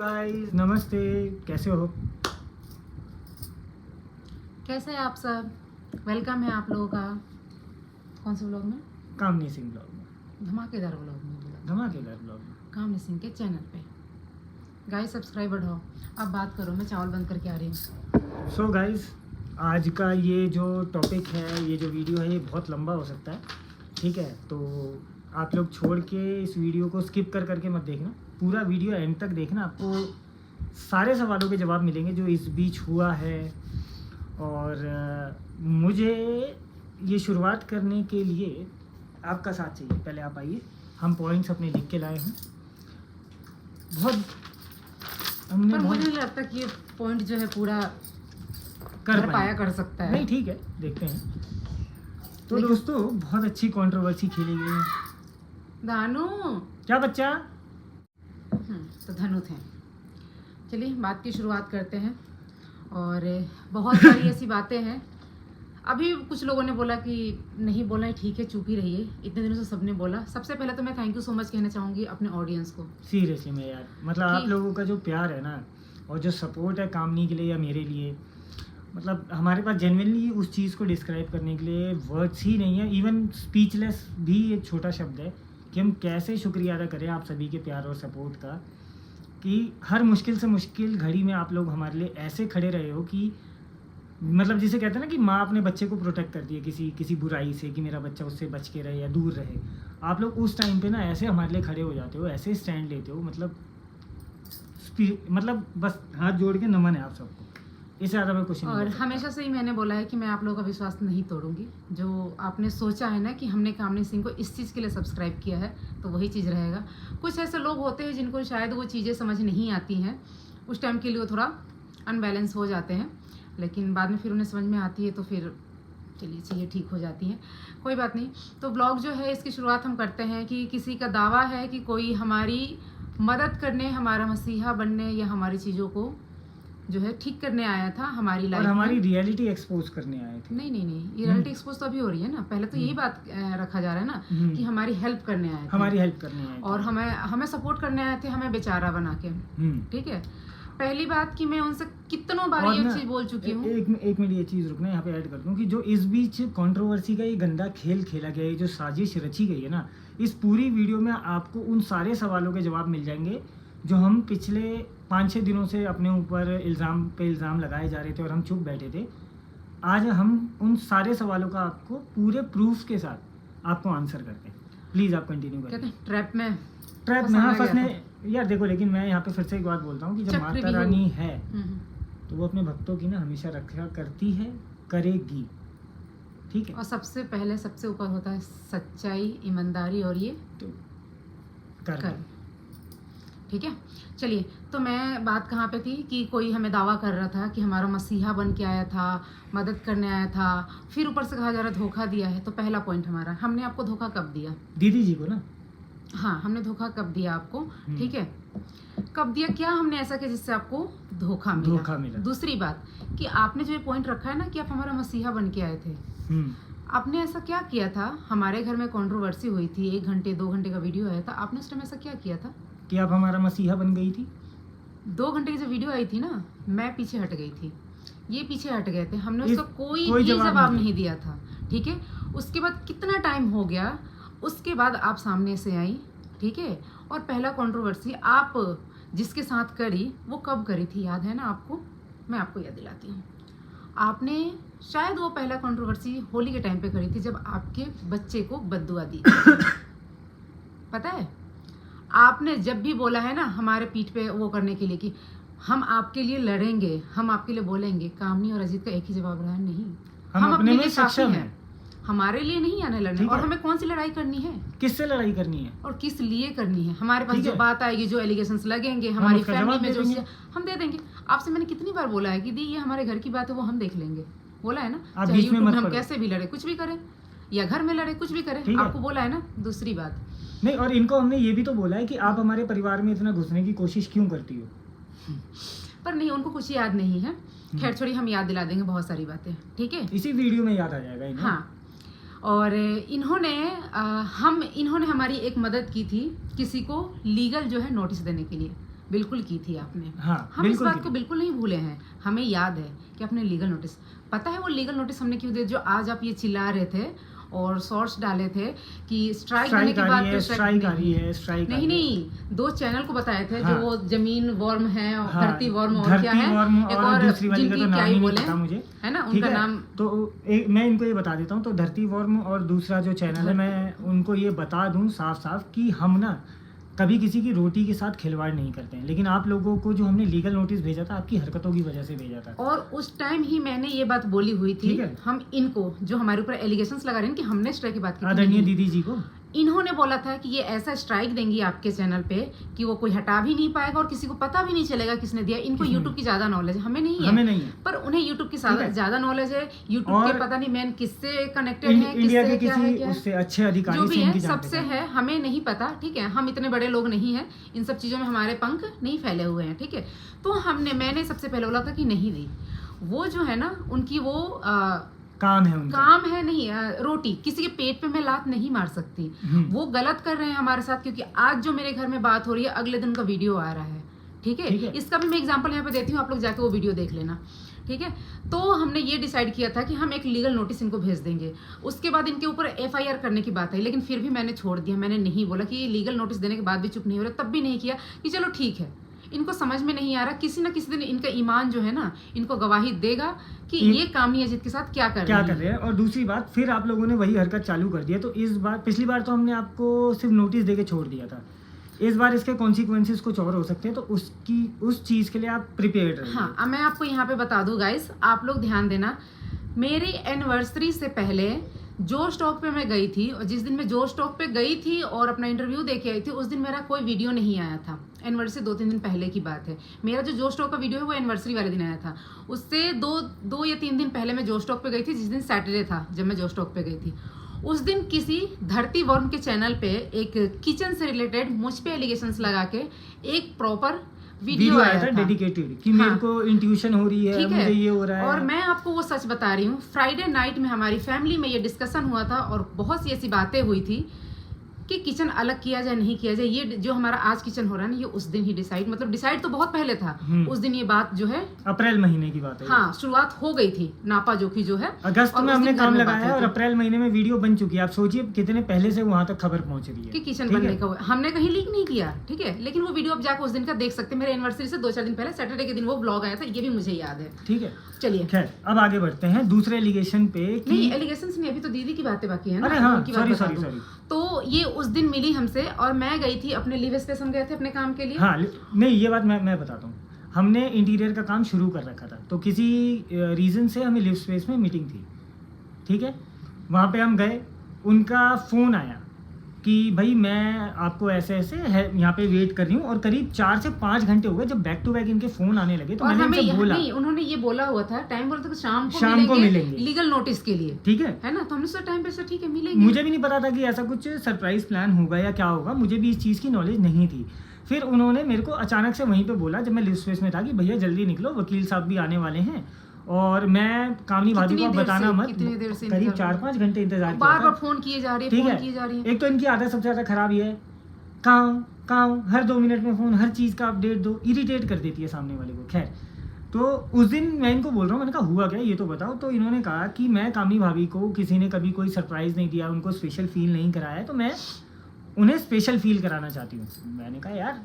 Guys, नमस्ते। कैसे हो? कैसे हैं आप सब? वेलकम है आप लोगों का। कौन से व्लॉग में? कामनी सिंह ब्लॉग में। धमाकेदार व्लॉग में बोला। धमाकेदार ब्लॉग में। कामनी सिंह के चैनल पे। गाइस सब्सक्राइब बढ़ाओ। अब बात करो, मैं चावल बंद करके आ रही हूँ। सो गाइस, आज का ये जो टॉपिक है, ये जो वीडियो है, ये बहुत लंबा हो सकता है। ठीक है, तो आप लोग छोड़ के इस वीडियो को स्किप कर करके मत देखना। पूरा वीडियो एंड तक देखना, आपको सारे सवालों के जवाब मिलेंगे जो इस बीच हुआ है। और मुझे ये शुरुआत करने के लिए आपका साथ चाहिए। पहले आप आइए, हम पॉइंट्स अपने लिख के लाए हैं। हमने पर बहुत मुझे नहीं लगता कि ये पॉइंट जो है पूरा कर पाया कर सकता है। नहीं, ठीक है, देखते हैं। तो लेकिन- दोस्तों, बहुत अच्छी कंट्रोवर्सी खेली गई। दानू क्या बच्चा? तो धनु थे। चलिए बात की शुरुआत करते हैं। और बहुत सारी ऐसी बातें हैं। अभी कुछ लोगों ने बोला कि नहीं बोलना है, ठीक है, चुप ही रहिए। इतने दिनों से सबने बोला। सबसे पहले तो मैं थैंक यू सो मच कहना चाहूँगी अपने ऑडियंस को। सीरियसली में यार, मतलब आप कि- लोगों का जो प्यार है ना, और जो सपोर्ट है कामनी के लिए या मेरे लिए, मतलब हमारे पास जेन्युइनली उस चीज़ को डिस्क्राइब करने के लिए वर्ड्स ही नहीं है। इवन स्पीचलेस भी एक छोटा शब्द है कि हम कैसे शुक्रिया अदा करें आप सभी के प्यार और सपोर्ट का, कि हर मुश्किल से मुश्किल घड़ी में आप लोग हमारे लिए ऐसे खड़े रहे हो कि मतलब जिसे कहते हैं ना कि माँ अपने बच्चे को प्रोटेक्ट करती है किसी बुराई से, कि मेरा बच्चा उससे बच के रहे या दूर रहे। आप लोग उस टाइम पे ना ऐसे हमारे लिए खड़े हो जाते हो, ऐसे स्टैंड लेते हो। मतलब बस हाथ जोड़ के नमन है आप सबको। इससे ज़्यादा मैं कुछ नहीं और बोल सकता। हमेशा से ही मैंने बोला है कि मैं आप लोगों का विश्वास नहीं तोड़ूंगी। जो आपने सोचा है ना कि हमने कामनी सिंह को इस चीज़ के लिए सब्सक्राइब किया है, तो वही चीज़ रहेगा। कुछ ऐसे लोग होते हैं जिनको शायद वो चीज़ें समझ नहीं आती हैं, उस टाइम के लिए वो थोड़ा अनबैलेंस हो जाते हैं, लेकिन बाद में फिर उन्हें समझ में आती है, तो फिर चलिए चीज़ें ठीक हो जाती हैं, कोई बात नहीं। तो ब्लॉग जो है इसकी शुरुआत हम करते हैं कि किसी का दावा है कि कोई हमारी मदद करने, हमारा मसीहा बनने या हमारी चीज़ों को जो है ठीक करने आया था हमारी और लाइफ हमारी में। रियलिटी एक्सपोज करने आए थे। नहीं, ये रियलिटी एक्सपोज तो अभी हो रही है ना। पहले तो यही बात रखा जा रहा है ना कि हमारी हेल्प करने आए थे, हमारी हेल्प करने आए थे। और हमें सपोर्ट करने आए थे, हमें बेचारा बना के। ठीक है, पहली बात कि मैं उनसे कितनों बार और ये ना, चीज बोल चुकी हूँ। एक मिनट ये चीज़ रुकना, यहाँ पे ऐड कर दूँ कि जो इस बीच कंट्रोवर्सी का ये गंदा खेल खेला गया है, जो साजिश रची गई है ना, इस पूरी वीडियो में आपको उन सारे सवालों के जवाब मिल जाएंगे जो हम पिछले 5-6 दिनों से अपने ऊपर इल्ज़ाम लगाए जा रहे थे और हम चुप बैठे थे। आज हम उन सारे सवालों का आपको पूरे प्रूफ के साथ आपको आंसर करते हैं। प्लीज़ आप कंटिन्यू कहते करें। हैं ट्रैप में ट्रैप में फंसाया हाँ गया फंसने, यार देखो, लेकिन मैं यहाँ पे फिर से एक बात बोलता हूँ कि जब चक्र माता भी हो। रानी है हम्म। तो वो अपने भक्तों की ना हमेशा रक्षा करती है, करेगी। ठीक है, और सबसे पहले सबसे ऊपर होता है सच्चाई, ईमानदारी और ये तो कर। कर। ठीक है, चलिए। तो मैं बात कहाँ पे थी कि कोई हमें दावा कर रहा था कि हमारा मसीहा बन के आया था, मदद करने आया था, फिर ऊपर से कहा जा रहा धोखा दिया है। तो पहला पॉइंट हमारा, हमने आपको धोखा कब दिया? दीदी जी को ना, हाँ, हमने धोखा कब दिया आपको? ठीक है, कब दिया? क्या हमने ऐसा किया जिससे आपको धोखा मिला? दूसरी बात कि आपने जो ये पॉइंट रखा है ना कि आप हमारा मसीहा बन के आए थे, आपने ऐसा क्या किया था? हमारे घर में कंट्रोवर्सी हुई थी, 1 घंटे 2 घंटे का वीडियो आया था, आपने उस टाइम ऐसा क्या किया था कि आप हमारा मसीहा बन गई थी? 2 घंटे की जो वीडियो आई थी ना, मैं पीछे हट गई थी, ये पीछे हट गए थे, हमने इस- उसका कोई कोई भी जवाब जवाब नहीं नहीं दिया था। ठीक है, उसके बाद कितना टाइम हो गया, उसके बाद आप सामने से आई। ठीक है, और पहला कंट्रोवर्सी आप जिसके साथ करी वो कब करी थी, याद है ना आपको? मैं आपको याद दिलाती हूँ। आपने शायद वो पहला कंट्रोवर्सी होली के टाइम पे करी थी, जब आपके बच्चे को बद्दुआ दी। पता है, आपने जब भी बोला है ना हमारे पीठ पे वो करने के लिए कि हम आपके लिए लड़ेंगे, हम आपके लिए बोलेंगे, कामनी और अजीत का एक ही जवाब रहा, नहीं, हम अपने में लिए काफी सक्षम हैं, हैं। हमारे लिए नहीं आने लड़ने। ठीक और है। हमें कौन सी लड़ाई करनी है, किससे लड़ाई करनी है और किस लिए करनी है? हमारे पास ठीक जो है। बात आएगी, जो एलिगेशंस लगेंगे हमारी उसका फैमिली जवाब में, दे जो देंगे। हम दे देंगे। आपसे मैंने कितनी बार बोला है कि दी ये हमारे घर की बात है, वो हम देख लेंगे। बोला है ना, आप चाहे बीच में यूट्यूब मत में हम पड़ो। कैसे भी लड़े, कुछ भी करें, या घर में लड़े, कुछ भी करें, ठीक है। आपको बोला है ना। दूसरी बात, नहीं, और इनको हमने ये भी तो बोला है कि आप हमारे परिवार में इतना घुसने की कोशिश क्यों करती हो? पर नहीं, उन्को कुछ याद नहीं है। खैर छोड़ी, हम याद दिला देंगे बहुत सारी बातें। ठीक है, इसी वीडियो में याद आ जाएगा इन्हें। हाँ। और इन्होंने हमारी एक मदद की थी, किसी को लीगल जो है नोटिस देने के लिए। बिल्कुल की थी आपने। हाँ, हम इस बिल्कुल बात की को थी। बिल्कुल नहीं भूले हैं। हमें याद है कि आपने लीगल नोटिस, पता है वो लीगल नोटिस हमने क्यों दिया, जो आज आप ये चिल्ला रहे थे और शॉर्ट्स डाले थे कि स्ट्राइक देने स्ट्राइक की आ बात रही पे है, स्ट्राइक आ रही नहीं है, स्ट्राइक आ नहीं रही है। नहीं, 2 चैनल को बताए थे हाँ। जो वो जमीन वर्म है और हाँ, धरती वर्म और धरती क्या है, वर्म एक और दूसरी वाली का जिनकी तो क्या नाम ही ही नहीं बोले, पता मुझे। है ना, ठीक उनका है, नाम तो मैं इनको ये बता देता हूँ। तो धरती वर्म और दूसरा जो चैनल है, मैं उनको ये बता दूँ साफ साफ कि हम ना कभी किसी की रोटी के साथ खिलवाड़ नहीं करते हैं, लेकिन आप लोगों को जो हमने लीगल नोटिस भेजा था आपकी हरकतों की वजह से भेजा था। और उस टाइम ही मैंने ये बात बोली हुई थी। ठीक है। हम इनको जो हमारे ऊपर एलिगेशंस लगा रहे हैं कि हमने स्ट्राइक की बात की थी, आदरणीय नहीं। दीदी जी को इन्होंने बोला था कि ये ऐसा स्ट्राइक देंगी आपके चैनल पे कि वो कोई हटा भी नहीं पाएगा और किसी को पता भी नहीं चलेगा किसने दिया। इनको किसने यूट्यूब की ज्यादा नॉलेज है, हमें नहीं है। हमें नहीं है। पर उन्हें यूट्यूब की ठीक है। ज्यादा नॉलेज है। यूट्यूब और के पता नहीं मैन किससे कनेक्टेड है, इंडिया के किससे क्या है, किसी क्या है। उससे अच्छे अधिकारी जो भी से है इनकी जान सबसे पहचान है, हमें नहीं पता। ठीक है, हम इतने बड़े लोग नहीं हैं, इन सब चीजों में हमारे पंख नहीं फैले हुए हैं। ठीक है, तो मैंने सबसे पहले बोला था कि नहीं दी। वो जो है ना उनकी वो काम है उनका। काम है, नहीं रोटी किसी के पेट पे मैं लात नहीं मार सकती। वो गलत कर रहे हैं हमारे साथ, क्योंकि आज जो मेरे घर में बात हो रही है अगले दिन उनका वीडियो आ रहा है। ठीक है, इसका भी मैं एग्जांपल यहाँ पे देती हूँ, आप लोग जाके वो वीडियो देख लेना। ठीक है, तो हमने ये डिसाइड किया था कि हम एक लीगल नोटिस इनको भेज देंगे। उसके बाद इनके ऊपर FIR करने की बात है, लेकिन फिर भी मैंने छोड़ दिया। मैंने नहीं बोला कि ये लीगल नोटिस देने के बाद भी चुप नहीं हो रहा, तब भी नहीं किया कि चलो ठीक है, इनको समझ में नहीं आ रहा, किसी ना किसी दिन इनका ईमान जो है ना इनको गवाही देगा कि ये कामनी अजीत के साथ क्या कर रहे हैं। और दूसरी बात, फिर आप लोगों ने वही हरकत चालू कर दिया। तो इस बार, पिछली बार तो हमने आपको सिर्फ नोटिस देके छोड़ दिया था, इस बार इसके कॉन्सिक्वेंसेस कुछ और हो सकते हैं, तो उस चीज के लिए आप प्रिपेयर्ड रहिए। हाँ, अब मैं आपको यहाँ पे बता दूं गाइस, आप लोग ध्यान देना। मेरी एनिवर्सरी से पहले जो स्टॉक पे मैं गई थी, और जिस दिन मैं जो स्टॉक पे गई थी और अपना इंटरव्यू देके आई थी, उस दिन मेरा कोई वीडियो नहीं आया था। एनिवर्सरी 2-3 दिन पहले की बात है। मेरा जो स्टॉक का वीडियो है वो एनिवर्सरी वाले दिन आया था। उससे 2 या 3 दिन पहले मैं जो स्टॉक पे गई थी, जिस दिन सैटरडे था जब मैं जो स्टॉक पे गई थी, उस दिन किसी धरती वर्म के चैनल पे एक किचन से रिलेटेड मुझ पे एलिगेशंस लगा के एक प्रॉपर वीडियो आया था डेडिकेटेड कि हाँ, मेरे को इंट्यूशन हो रही है, मुझे ये हो रहा है। और मैं आपको वो सच बता रही हूँ, फ्राइडे नाइट में हमारी फैमिली में ये डिस्कशन हुआ था और बहुत सी ऐसी बातें हुई थी कि किचन अलग किया जाए नहीं किया जाए। ये जो हमारा आज किचन हो रहा है ना, ये उस दिन ही डिसाइड तो बहुत पहले था। उस दिन ये बात जो है अप्रैल महीने की बात है। हाँ, शुरुआत हो गई थी नापा जोखी जो है। अगस्त में हमने काम लगाया है और अप्रैल महीने में वीडियो बन चुकी है। आप सोचिए कितने पहले से वहां तक खबर पहुंच रही है कि किचन बनने का। हमने कहीं लीक नहीं किया, ठीक है, लेकिन वो वीडियो आप जाकर उस दिन का देख सकते हैं। मेरे एनिवर्सरी से 2-4 दिन पहले सैटरडे के दिन वो ब्लॉग आया था, ये भी मुझे याद है। ठीक है, चलिए खैर अब आगे बढ़ते हैं दूसरे एलिगेशन पे। नहीं, एलिगेशंस नहीं, अभी तो दीदी की बातें बाकी है ना। अरे हाँ, उनकी बात बता दूं। सॉरी। तो ये उस दिन मिली हमसे और मैं गई थी अपने लिव स्पेस, हम गए थे अपने काम के लिए। हाँ, नहीं ये बात मैं बताता हूँ। हमने इंटीरियर का काम शुरू कर रखा था, तो किसी रीज़न से हमें लिव स्पेस में मीटिंग थी। ठीक है, वहाँ पे हम गए, उनका फ़ोन आया कि भाई मैं आपको ऐसे है यहाँ पे वेट कर रही हूँ, और करीब 4 से 5 घंटे हो गए जब बैक टू बैक इनके फ़ोन आने लगे। तो मैंने इनसे बोला, नहीं, उन्होंने ये बोला हुआ था, टाइम बोला था कि शाम को मिलेंगे लीगल नोटिस के लिए। ठीक है ना, तो हमने सोचा टाइम पे से ठीक है मिलेंगे। मुझे भी नहीं पता था कि ऐसा कुछ सरप्राइज प्लान होगा या क्या होगा, मुझे भी इस चीज़ की नॉलेज नहीं थी। फिर उन्होंने मेरे को अचानक से वहीं पे बोला जब मैं लिव स्पेस में था कि भैया जल्दी निकलो, वकील साहब भी आने वाले हैं। और मैं कामनी भाभी को बताना मत, करीब 4-5 घंटे इंतजार किया, बार-बार फोन किए जा रही है। एक तो इनकी आदत सबसे ज़्यादा खराब ही है, काम हर 2 मिनट में फ़ोन, हर चीज़ का अपडेट दो, इरिटेट कर देती है सामने वाले को। खैर, तो उस दिन मैं इनको बोल रहा हूँ, मैंने कहा हुआ क्या ये तो बताओ। तो इन्होंने कहा कि मैं कामनी भाभी को किसी ने कभी कोई सरप्राइज़ नहीं दिया, उनको स्पेशल फील नहीं कराया है, तो मैं उन्हें स्पेशल फील कराना चाहती हूँ। मैंने कहा यार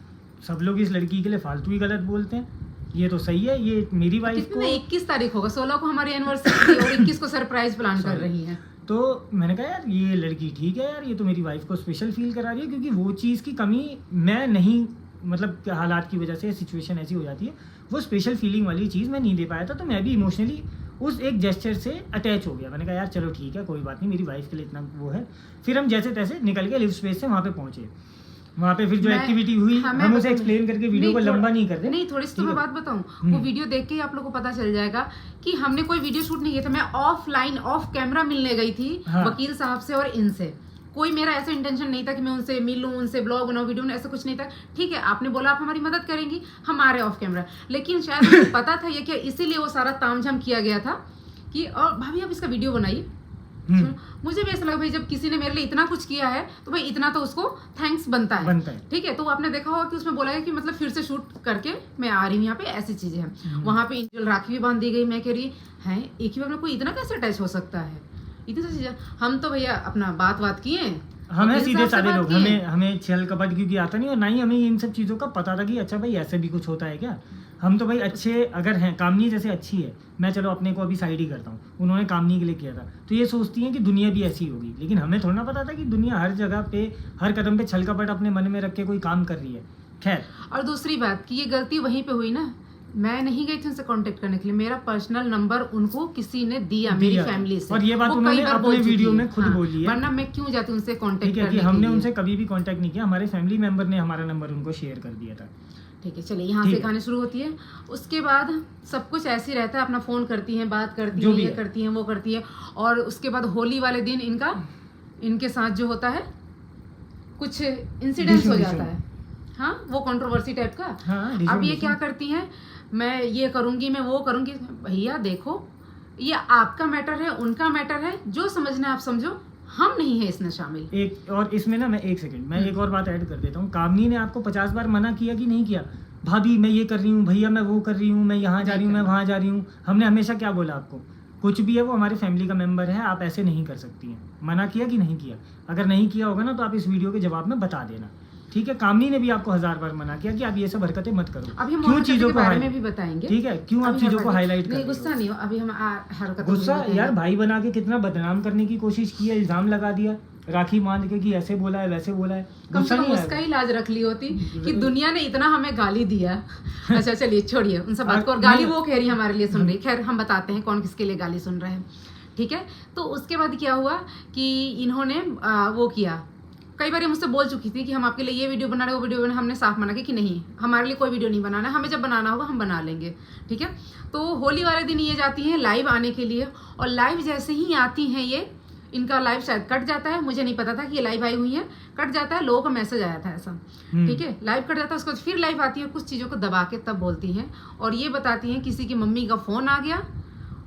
सब लोग इस लड़की के लिए फालतू ही गलत बोलते हैं, ये तो सही है, ये मेरी वाइफ को 21 तारीख होगा, 16 को हमारी एनिवर्सरी और 21 को सरप्राइज प्लान कर रही है। तो मैंने कहा यार ये लड़की ठीक है यार, ये तो मेरी वाइफ को स्पेशल फील करा रही है, क्योंकि वो चीज़ की कमी मैं नहीं, मतलब हालात की वजह से सिचुएशन ऐसी हो जाती है, वो स्पेशल फीलिंग वाली चीज़ मैं नहीं दे पाया था। तो मैं भी इमोशनली उस एक जेस्चर से अटैच हो गया। मैंने कहा यार चलो ठीक है, कोई बात नहीं, मेरी वाइफ के लिए इतना वो है। फिर हम जैसे तैसे निकल के लिव स्पेस से वहाँ पे पहुँचे। वहाँ पे फिर जो एक्टिविटी हुई हम उसे एक्सप्लेन करके वीडियो को लंबा नहीं करते। नहीं, थोड़ी सी तो मैं बात बताऊँ, वो वीडियो देख के आप लोगों को पता चल जाएगा कि हमने कोई वीडियो शूट नहीं किया था। मैं ऑफलाइन ऑफ कैमरा मिलने गई थी वकील साहब से और इनसे। कोई मेरा ऐसा इंटेंशन नहीं था कि मैं उनसे मिलूं, उनसे ब्लॉग बनाऊं, वीडियो बनाऊं, ऐसा कुछ नहीं था। ठीक है, आपने बोला आप हमारी मदद करेंगी, हम आ रहे ऑफ कैमरा, लेकिन शायद मुझे पता था ये क्या, इसीलिए वो सारा तामझाम किया गया था कि और भाभी आप इसका वीडियो बनाइए। मुझे भी ऐसा लगा भाई जब किसी ने मेरे लिए इतना कुछ किया है तो भाई इतना तो उसको थैंक्स बनता है। ठीक है, तो आपने देखा होगा कि उसमें बोला है कि मतलब फिर से शूट करके मैं आ रही हूँ यहाँ पे, ऐसी चीजें हैं। वहाँ पे इंडिविजुअल राखी भी बांध दी गई। मैं कह रही है एक ही बार में कोई इतना कैसे अटैच हो सकता है, इतनी सारी चीजें। हम तो भैया अपना बात किए, हमें सीधे साधे लोग, हमें छल कपट क्योंकि आता नहीं और ना ही हमें इन सब चीज़ों का पता था कि अच्छा भाई ऐसे भी कुछ होता है क्या। हम तो भाई अच्छे अगर हैं, कामनी जैसे अच्छी है, मैं चलो अपने को अभी साइड ही करता हूँ, उन्होंने कामनी के लिए किया था तो ये सोचती हैं कि दुनिया भी ऐसी होगी, लेकिन हमें थोड़ा ना पता था कि दुनिया हर जगह पे हर कदम पे छल कपट अपने मन में रख के कोई काम कर रही है। खैर, और दूसरी बात कि ये गलती वहीं पे हुई ना, मैं नहीं गई थी उनसे कांटेक्ट करने के लिए, मेरा पर्सनल नंबर उनको किसी ने दिया मेरी फैमिली से, और ये बात उन्होंने अपने वीडियो में खुद बोली है, वरना मैं क्यों जाती उनसे कांटेक्ट करने के लिए। हमने उनसे कभी भी कांटेक्ट नहीं किया, हमारे फैमिली मेंबर ने हमारा नंबर उनको शेयर कर दिया था। ठीक है, चलिए यहाँ से कहानी शुरू होती है। उसके बाद सब कुछ ऐसे ही रहता है, अपना फोन करती हैं, बात करती हैं, ये करती हैं, वो करती है। और उसके बाद होली वाले दिन इनके साथ जो होता है कुछ इंसिडेंस हो जाता है, हाँ वो कंट्रोवर्सी टाइप का। अब ये क्या करती हैं, मैं ये करूंगी, मैं वो करूंगी। भैया देखो ये आपका मैटर है, उनका मैटर है, जो समझना है आप समझो, हम नहीं है इसमें शामिल। एक और इसमें ना मैं एक और बात ऐड कर देता हूँ। कामनी ने आपको 50 बार मना किया कि नहीं किया, भाभी मैं ये कर रही हूँ, भैया मैं वो कर रही हूँ, मैं यहाँ जा रही हूँ, मैं वहाँ जा रही हूँ। हमने हमेशा क्या बोला आपको, कुछ भी है वो हमारे फैमिली का मेंबर है, आप ऐसे नहीं कर सकती हैं। मना किया कि नहीं किया? अगर नहीं किया होगा ना तो आप इस वीडियो के जवाब में बता देना, ठीक है। कामनी ने भी आपको 1000 बार मना किया कि आप ये सब हरकतें मत करो। अभी हम क्यों चीजों के बारे में भी बताएंगे, ठीक है, क्यों आप चीजों को हाईलाइट कर रहे हो? गुस्सा नहीं हो, अभी हम हरकत गुस्सा यार, भाई बना के कितना बदनाम करने की कोशिश की है, इल्जाम लगा दिया राखी बांध के कि ऐसे बोला है वैसे बोला है। गुस्सा नहीं, उसका ही लाज रख ली होती कि दुनिया ने इतना हमें गाली दिया। अच्छा चलिए छोड़िए उन सब बात को, और गाली वो कह रही हमारे लिए सुन रही। खैर हम बताते हैं कौन किसके लिए गाली सुन रहे हैं, ठीक है। तो उसके बाद क्या हुआ कि इन्होंने वो किया, कई बार मुझसे बोल चुकी थी कि हम आपके लिए ये वीडियो बना रहे हैं, वो वीडियो बना। हमने साफ मना किया कि नहीं, हमारे लिए कोई वीडियो नहीं बनाना है, हमें जब बनाना होगा हम बना लेंगे, ठीक है। तो होली वाले दिन ये जाती हैं लाइव आने के लिए, और लाइव जैसे ही आती हैं ये, इनका लाइव शायद कट जाता है, मुझे नहीं पता था कि ये लाइव आई हुई है, कट जाता है, लोगों का मैसेज आया था ऐसा, ठीक है। लाइव कट जाता है, उसके बाद फिर लाइव आती है, कुछ चीज़ों को दबा के तब बोलती हैं, और ये बताती हैं किसी की मम्मी का फ़ोन आ गया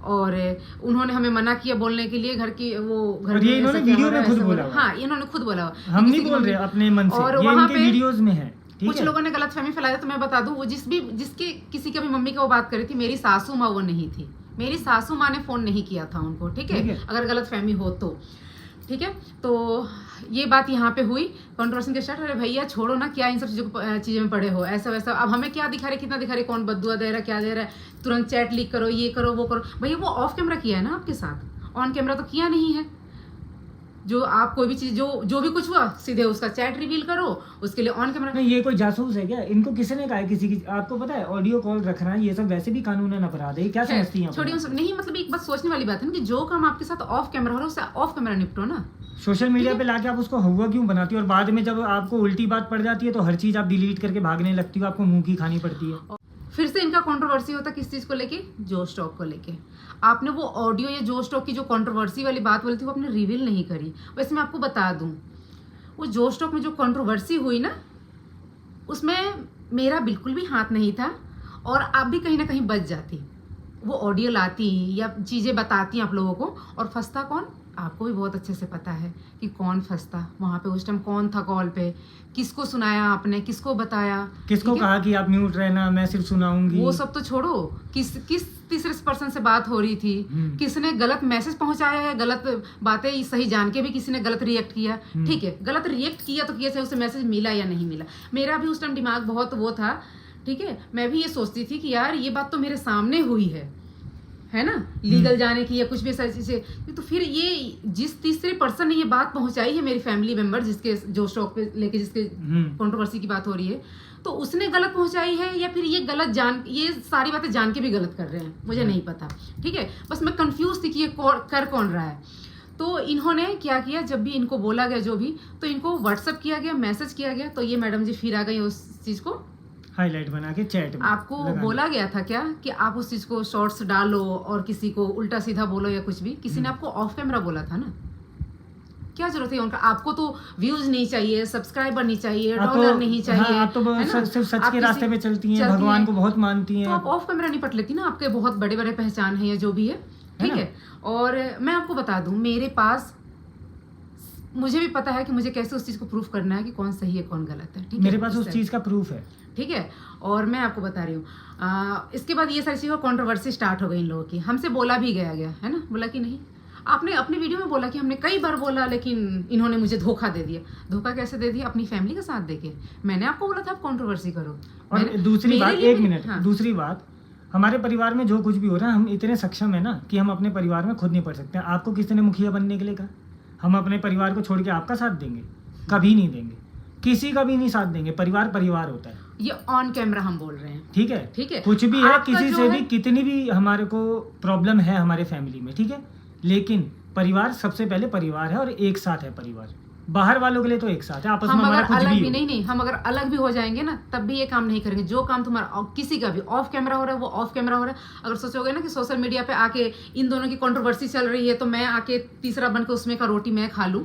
और उन्होंने हमें मना किया बोलने के लिए, घर की वो घर ये इन्होंने वीडियो में खुद बोला। हाँ इन्होंने खुद बोला, हम नहीं बोल रहे अपने मन से, और वहाँ पे वीडियोस में है। कुछ लोगों ने गलतफहमी फैलाया, तो मैं बता दूं वो जिसके किसी की भी मम्मी का वो बात करी थी, मेरी सासू माँ वो नहीं थी, मेरी सासू माँ ने फोन नहीं किया था उनको, ठीक है। अगर गलतफहमी हो तो ठीक है। तो ये बात यहाँ पे हुई, कंट्रोवर्सी के स्टार्ट। अरे भैया छोड़ो ना, क्या इन सब चीज़ों में पड़े हो, ऐसा वैसा। अब हमें क्या दिखा रहे, कितना दिखा रहे, कौन बद्दुआ दे रहा है, क्या दे रहा है, तुरंत चैट लीक करो, ये करो वो करो। भैया वो ऑफ कैमरा किया है ना आपके साथ, ऑन कैमरा तो किया नहीं है। जो आप कोई भी चीज जो भी कुछ हुआ सीधे उसका चैट रिवील करो, उसके लिए ऑन कैमरा। नहीं ये कोई जासूस है क्या? इनको किसी ने कहा है किसी की? आपको पता है ऑडियो कॉल रखना ये सब वैसे भी कानूनन अपराध है, क्या समझती हैं? छोड़िए नहीं, मतलब एक बात सोचने वाली बात है ना कि जो काम आपके साथ ऑफ कैमरा हो रहा है उससे ऑफ कैमरा निपटो ना। सोशल मीडिया पे लाके आप उसको हुआ क्यों बनाती हो, और बाद में जब आपको उल्टी बात पड़ जाती है तो हर चीज आप डिलीट करके भागने लगती हो, आपको मुंह की खानी पड़ती है। फिर से इनका कंट्रोवर्सी होता किस चीज को लेके, जो स्टॉक को लेके। आपने वो ऑडियो या जो स्टॉक की जो कंट्रोवर्सी वाली बात बोली थी वो आपने रिवील नहीं करी। वैसे मैं आपको बता दूं, वो जो स्टॉक में जो कंट्रोवर्सी हुई ना, उसमें मेरा बिल्कुल भी हाथ नहीं था, और आप भी कहीं ना कहीं बच जाती। वो ऑडियो लाती या चीज़ें बताती आप लोगों को, और फंसता कौन, आपको भी बहुत अच्छे से पता है कि कौन फंसता वहाँ पे उस टाइम, कौन था कॉल पे, किसको सुनाया आपने, किसको बताया, किसको कहा कि आप म्यूट रहना, मैं सिर्फ सुनाऊंगी। वो सब तो छोड़ो, किस तीसरे पर्सन से बात हो रही थी, किसने गलत मैसेज पहुंचाया है, गलत बातें सही जान के भी किसी ने गलत रिएक्ट किया, ठीक है। गलत रिएक्ट किया तो किया, चाहे उसे मैसेज मिला या नहीं मिला। मेरा भी उस टाइम दिमाग बहुत वो था, ठीक है। मैं भी ये सोचती थी कि यार ये बात तो मेरे सामने हुई है ना, लीगल जाने की या कुछ भी ऐसा चीजें। तो फिर ये जिस तीसरे पर्सन ने ये बात पहुंचाई है, मेरी फैमिली मेंबर जिसके जो स्टॉक पे लेके जिसके कंट्रोवर्सी की बात हो रही है, तो उसने गलत पहुंचाई है या फिर ये सारी बातें जान के भी गलत कर रहे हैं, मुझे नहीं पता, ठीक है। बस मैं कंफ्यूज थी कि ये कर कौन रहा है। तो इन्होंने क्या किया, जब भी इनको बोला गया जो भी, तो इनको व्हाट्सअप किया गया, मैसेज किया गया, तो ये मैडम जी फिर आ गई उस चीज को हाईलाइट बना के चैट में। आपको बोला गया था क्या कि आप उस चीज को शॉर्ट्स डालो और किसी को उल्टा सीधा बोलो या कुछ भी? किसी ने आपको ऑफ कैमरा बोला था ना, क्या जरूरत है उनका? आपको तो व्यूज नहीं चाहिए, सब्सक्राइबर नहीं चाहिए, डॉलर नहीं चाहिए, आप तो सिर्फ सच के रास्ते पे चलती हैं, भगवान को बहुत मानती हैं, तो आप ऑफ कैमरा निपट लेती ना। आपके बहुत बड़े बड़े पहचान है या जो भी है, ठीक ना? है। और मैं आपको बता दूं, मेरे पास, मुझे भी पता है कि मुझे कैसे उस चीज़ को प्रूफ करना है कि कौन सही है कौन गलत है, ठीक है। मेरे पास उस चीज़ का प्रूफ है। ठीक है। और मैं आपको बता रही हूँ, इसके बाद ये सारी चीज़ों कंट्रोवर्सी स्टार्ट हो गई इन लोगों की। हमसे बोला भी गया है ना, बोला कि नहीं, आपने अपनी वीडियो में बोला कि हमने कई बार बोला, लेकिन इन्होंने मुझे धोखा दे दिया। धोखा कैसे दे दिया? अपनी फैमिली का साथ देके। मैंने आपको बोला था आप कंट्रोवर्सी करो। और दूसरी बात, मेरे लिए एक भी- मिनट, हाँ। दूसरी बात, हमारे परिवार में जो कुछ भी हो रहा है, हम इतने सक्षम है ना कि हम अपने परिवार में खुद नहीं पढ़ सकते। आपको किसी ने मुखिया बनने के लिए कहा? हम अपने परिवार को छोड़ के आपका साथ देंगे? कभी नहीं देंगे, किसी का भी नहीं साथ देंगे। परिवार परिवार होता है। ये ऑन कैमरा हम बोल रहे हैं, ठीक है, ठीक है। कुछ भी है, आपका किसी जो से है- भी कितनी भी हमारे को प्रॉब्लम है हमारे फैमिली में, ठीक है, लेकिन परिवार सबसे पहले परिवार है और एक साथ है परिवार। बाहर वालों के लिए तो एक साथ है, आपस में हम हमारा अगर कुछ अलग भी भी हो। नहीं, हम अगर अलग भी हो जाएंगे ना, तब भी ये काम नहीं करेंगे। जो काम तुम्हारा किसी का भी ऑफ कैमरा हो रहा है, वो ऑफ कैमरा हो रहा है। अगर सोचोगे ना कि सोशल मीडिया पे आके इन दोनों की कंट्रोवर्सी चल रही है, तो मैं आके तीसरा बन के उसमें का रोटी मैं खा लूं,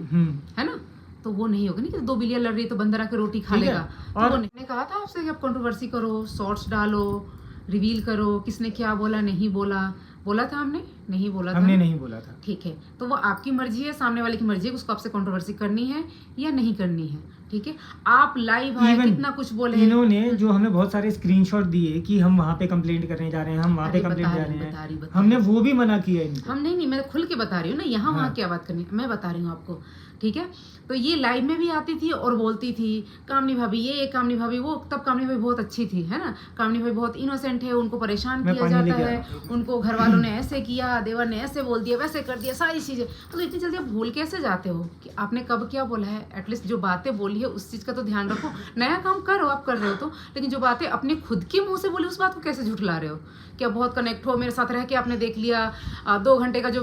है ना, तो वो नहीं होगा। नहीं कि 2 बिलियन लड़ रही है तो बंदर आके रोटी खा ठीक है। लेगा। तो और- वो मैंने कहा था आपसे कि आप कंट्रोवर्सी करो, शॉर्ट्स डालो, रिवील करो, किसने क्या बोला नहीं बोला। बोला था हमने? नहीं बोला था। हमने नहीं बोला था। ठीक है, तो वो आपकी मर्जी है, सामने वाले की मर्जी है, उसको आपसे कंट्रोवर्सी करनी है या नहीं करनी है, ठीक है। आप लाइव आए, Even कितना कुछ बोले, इन्होंने जो हमें बहुत सारे स्क्रीनशॉट दिए कि हम वहाँ पे कंप्लेंट करने जा रहे हैं, हम वहाँ पे अरे कंप्लेंट बता जा रही, रहे बता हैं, रही, बता हमने वो भी मना किया इनको। हम नहीं, मैं खुल के बता रही हूँ ना, यहाँ वहाँ हाँ। क्या बात करनी है, मैं बता रही हूँ आपको, ठीक है। तो ये लाइव में भी आती थी और बोलती थी कामनी भाभी ये, कामनी भाभी वो। तब कामनी भाभी बहुत अच्छी थी, है ना। कामनी भाभी बहुत इनोसेंट है, उनको परेशान मैं किया पानी जाता लेके आ है, रहा हूँ। उनको घर वालों ने ऐसे किया, देवर ने ऐसे बोल दिया, वैसे कर दिया, सारी चीज़ें। तो इतनी जल्दी आप भूल कैसे जाते हो कि आपने कब क्या बोला है? एटलीस्ट जो बातें बोली है उस चीज़ का तो ध्यान रखो। नया काम करो, आप कर रहे हो तो, लेकिन जो बातें अपने खुद के मुंह से बोली उस बात को कैसे झुठला रहे हो? क्या बहुत कनेक्ट हो मेरे साथ रह के आपने देख लिया, 2 घंटे का जो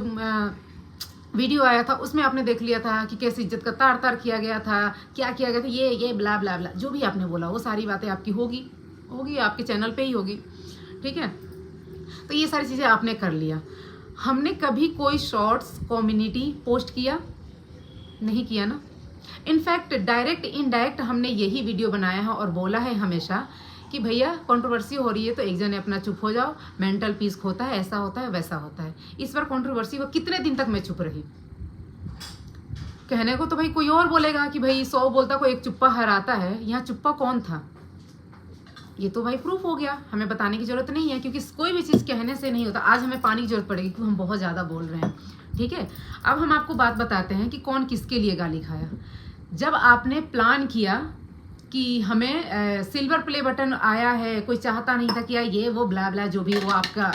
वीडियो आया था उसमें आपने देख लिया था कि कैसे इज्जत का तार तार किया गया था, क्या किया गया था, ये ब्ला ब्ला ब्ला, जो भी आपने बोला वो सारी बातें आपकी होगी आपके चैनल पे ही होगी, ठीक है। तो ये सारी चीज़ें आपने कर लिया। हमने कभी कोई शॉर्ट्स कम्युनिटी पोस्ट किया नहीं, किया ना। इनफैक्ट डायरेक्ट इनडायरेक्ट हमने यही वीडियो बनाया है और बोला है हमेशा कि भैया कंट्रोवर्सी हो रही है तो एक जने अपना चुप हो जाओ, मेंटल पीस खोता है, ऐसा होता है वैसा होता है। इस बार कंट्रोवर्सी को कितने दिन तक मैं चुप रही? कहने को तो भाई कोई और बोलेगा कि भाई 100 बोलता कोई एक चुप्पा हराता है, यहाँ चुप्पा कौन था? ये तो भाई प्रूफ हो गया, हमें बताने की जरूरत नहीं है, क्योंकि कोई भी चीज़ कहने से नहीं होता। आज हमें पानी की जरूरत पड़ेगी क्योंकि हम बहुत ज़्यादा बोल रहे हैं, ठीक है। अब हम आपको बात बताते हैं कि कौन किसके लिए गाली खाया। जब आपने प्लान किया कि हमें सिल्वर प्ले बटन आया है, कोई चाहता नहीं था कि ये वो ब्ला ब्ला जो भी वो आपका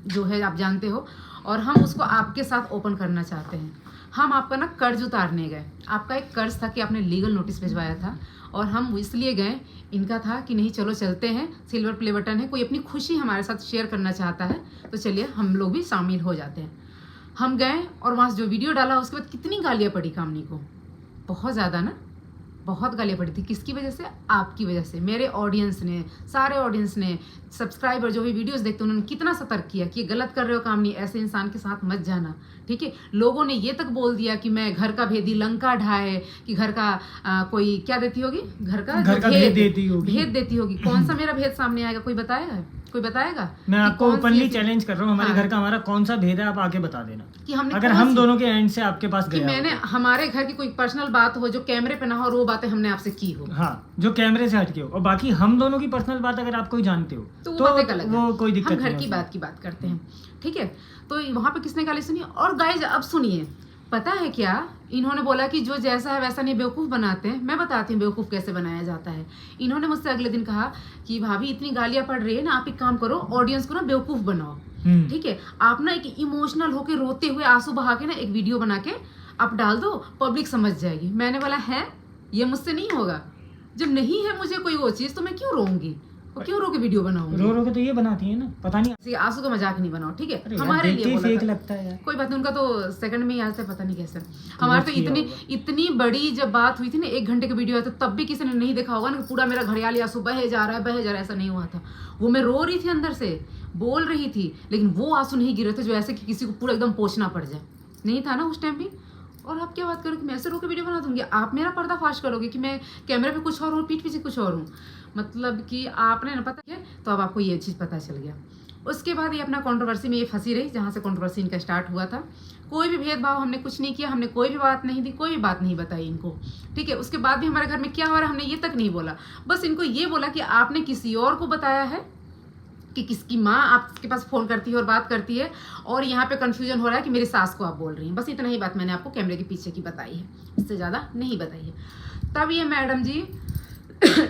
जो है आप जानते हो, और हम उसको आपके साथ ओपन करना चाहते हैं। हम आपका ना कर्ज उतारने गए। आपका एक कर्ज था कि आपने लीगल नोटिस भिजवाया था और हम इसलिए गए, इनका था कि नहीं चलो चलते हैं, सिल्वर प्ले बटन है, कोई अपनी खुशी हमारे साथ शेयर करना चाहता है तो चलिए हम लोग भी शामिल हो जाते हैं। हम गए और वहाँ से जो वीडियो डाला उसके बाद कितनी गालियाँ पड़ी कामनी को, बहुत ज़्यादा ना, बहुत गालियाँ पड़ी थी। किसकी वजह से? आपकी वजह से। मेरे ऑडियंस ने, सारे ऑडियंस ने, सब्सक्राइबर जो भी वीडियोस देखते हैं उन्होंने कितना सतर्क किया कि ये गलत कर रहे हो कामनी, ऐसे इंसान के साथ मत जाना, ठीक है। लोगों ने ये तक बोल दिया कि मैं घर का भेदी लंका ढाए, कि घर का कोई क्या देती होगी, घर का भेद देती होगी। भेद देती होगी। कौन सा मेरा भेद सामने आएगा? कोई बताएगा? कोई बताएगा? मैं कि आपको कौन सी ओपनली ऐसी- चैलेंज कर रहा हूँ, हमारे हाँ। घर का हमारा कौन सा भेद है, आप आके बता देना कि हमने अगर कौन हम सी- दोनों के एंड से आपके पास कि गया मैंने हो। हमारे घर की कोई पर्सनल बात हो जो कैमरे पे ना हो और वो बातें हमने आपसे की हो, हाँ, जो कैमरे से हटके हो, और बाकी हम दोनों की पर्सनल बात अगर आप कोई जानते हो तो वो बातें अलग है। वो कोई दिक्कत हम घर नहीं की है बात की बात करते हैं, ठीक है। तो वहां पे किसने गाली सुनी? और गाइज अब सुनिए, पता है क्या, इन्होंने बोला कि जो जैसा है वैसा नहीं बेवकूफ़ बनाते हैं। मैं बताती हूँ बेवकूफ़ कैसे बनाया जाता है। इन्होंने मुझसे अगले दिन कहा कि भाभी इतनी गालियाँ पड़ रही है ना, आप एक काम करो, ऑडियंस को ना बेवकूफ़ बनाओ, ठीक है। आप ना एक इमोशनल होके रोते हुए आंसू बहा के ना एक वीडियो बना के आप डाल दो, पब्लिक समझ जाएगी। मैंने बोला है ये मुझसे नहीं होगा, जब नहीं है मुझे कोई वो चीज़ तो मैं क्यों रोऊंगी, और क्यों रो के वीडियो बनाऊंगी? रो रो के तो ये बनाती है ना, पता नहीं। ऐसे आंसू का मजाक नहीं बनाओ, ठीक है। अरे यार, हमारे देखते लिए ही बोला फेक था। लगता है यार। कोई बात नहीं, उनका तो सेकंड में ही आता है, पता नहीं कैसे। हमारे तो किया इतनी बड़ी जब बात हुई थी ना, 1 घंटे का वीडियो आया था, तब भी किसी ने नहीं देखा होगा ना कि पूरा मेरा घड़ियाली आंसू बहे जा रहा है, ऐसा नहीं हुआ था। वो मैं रो रही थी अंदर से, बोल रही थी, लेकिन वो आंसू नहीं गिर रहे थे जो ऐसे कि किसी को पूरा एकदम पोंछना पड़ जाए, नहीं था ना उस टाइम भी। और आप क्या बात करो कि मैं ऐसे रो के वीडियो बना दूंगी? आप मेरा पर्दाफाश करोगे कि मैं कैमरे पे कुछ और हूँ, पीठ पीछे कुछ और हूँ। मतलब कि आपने ना पता है, तो अब आपको ये चीज़ पता चल गया। उसके बाद ये अपना कंट्रोवर्सी में ये फंसी रही, जहाँ से कंट्रोवर्सी इनका स्टार्ट हुआ था। कोई भी भेदभाव हमने कुछ नहीं किया, हमने कोई भी बात नहीं दी, कोई भी बात नहीं बताई इनको, ठीक है। उसके बाद भी हमारे घर में क्या हो रहा है हमने ये तक नहीं बोला। बस इनको ये बोला कि आपने किसी और को बताया है कि किसकी माँ आपके पास फ़ोन करती है और बात करती है, और यहाँ पे कन्फ्यूजन हो रहा है कि मेरी सास को आप बोल रही हैं। बस इतना ही बात मैंने आपको कैमरे के पीछे की बताई है, इससे ज़्यादा नहीं बताई है। तब ये मैडम जी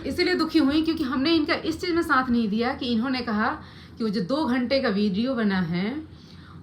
इसीलिए दुखी हुई क्योंकि हमने इनका इस चीज़ में साथ नहीं दिया कि इन्होंने कहा कि वो जो 2 घंटे का वीडियो बना है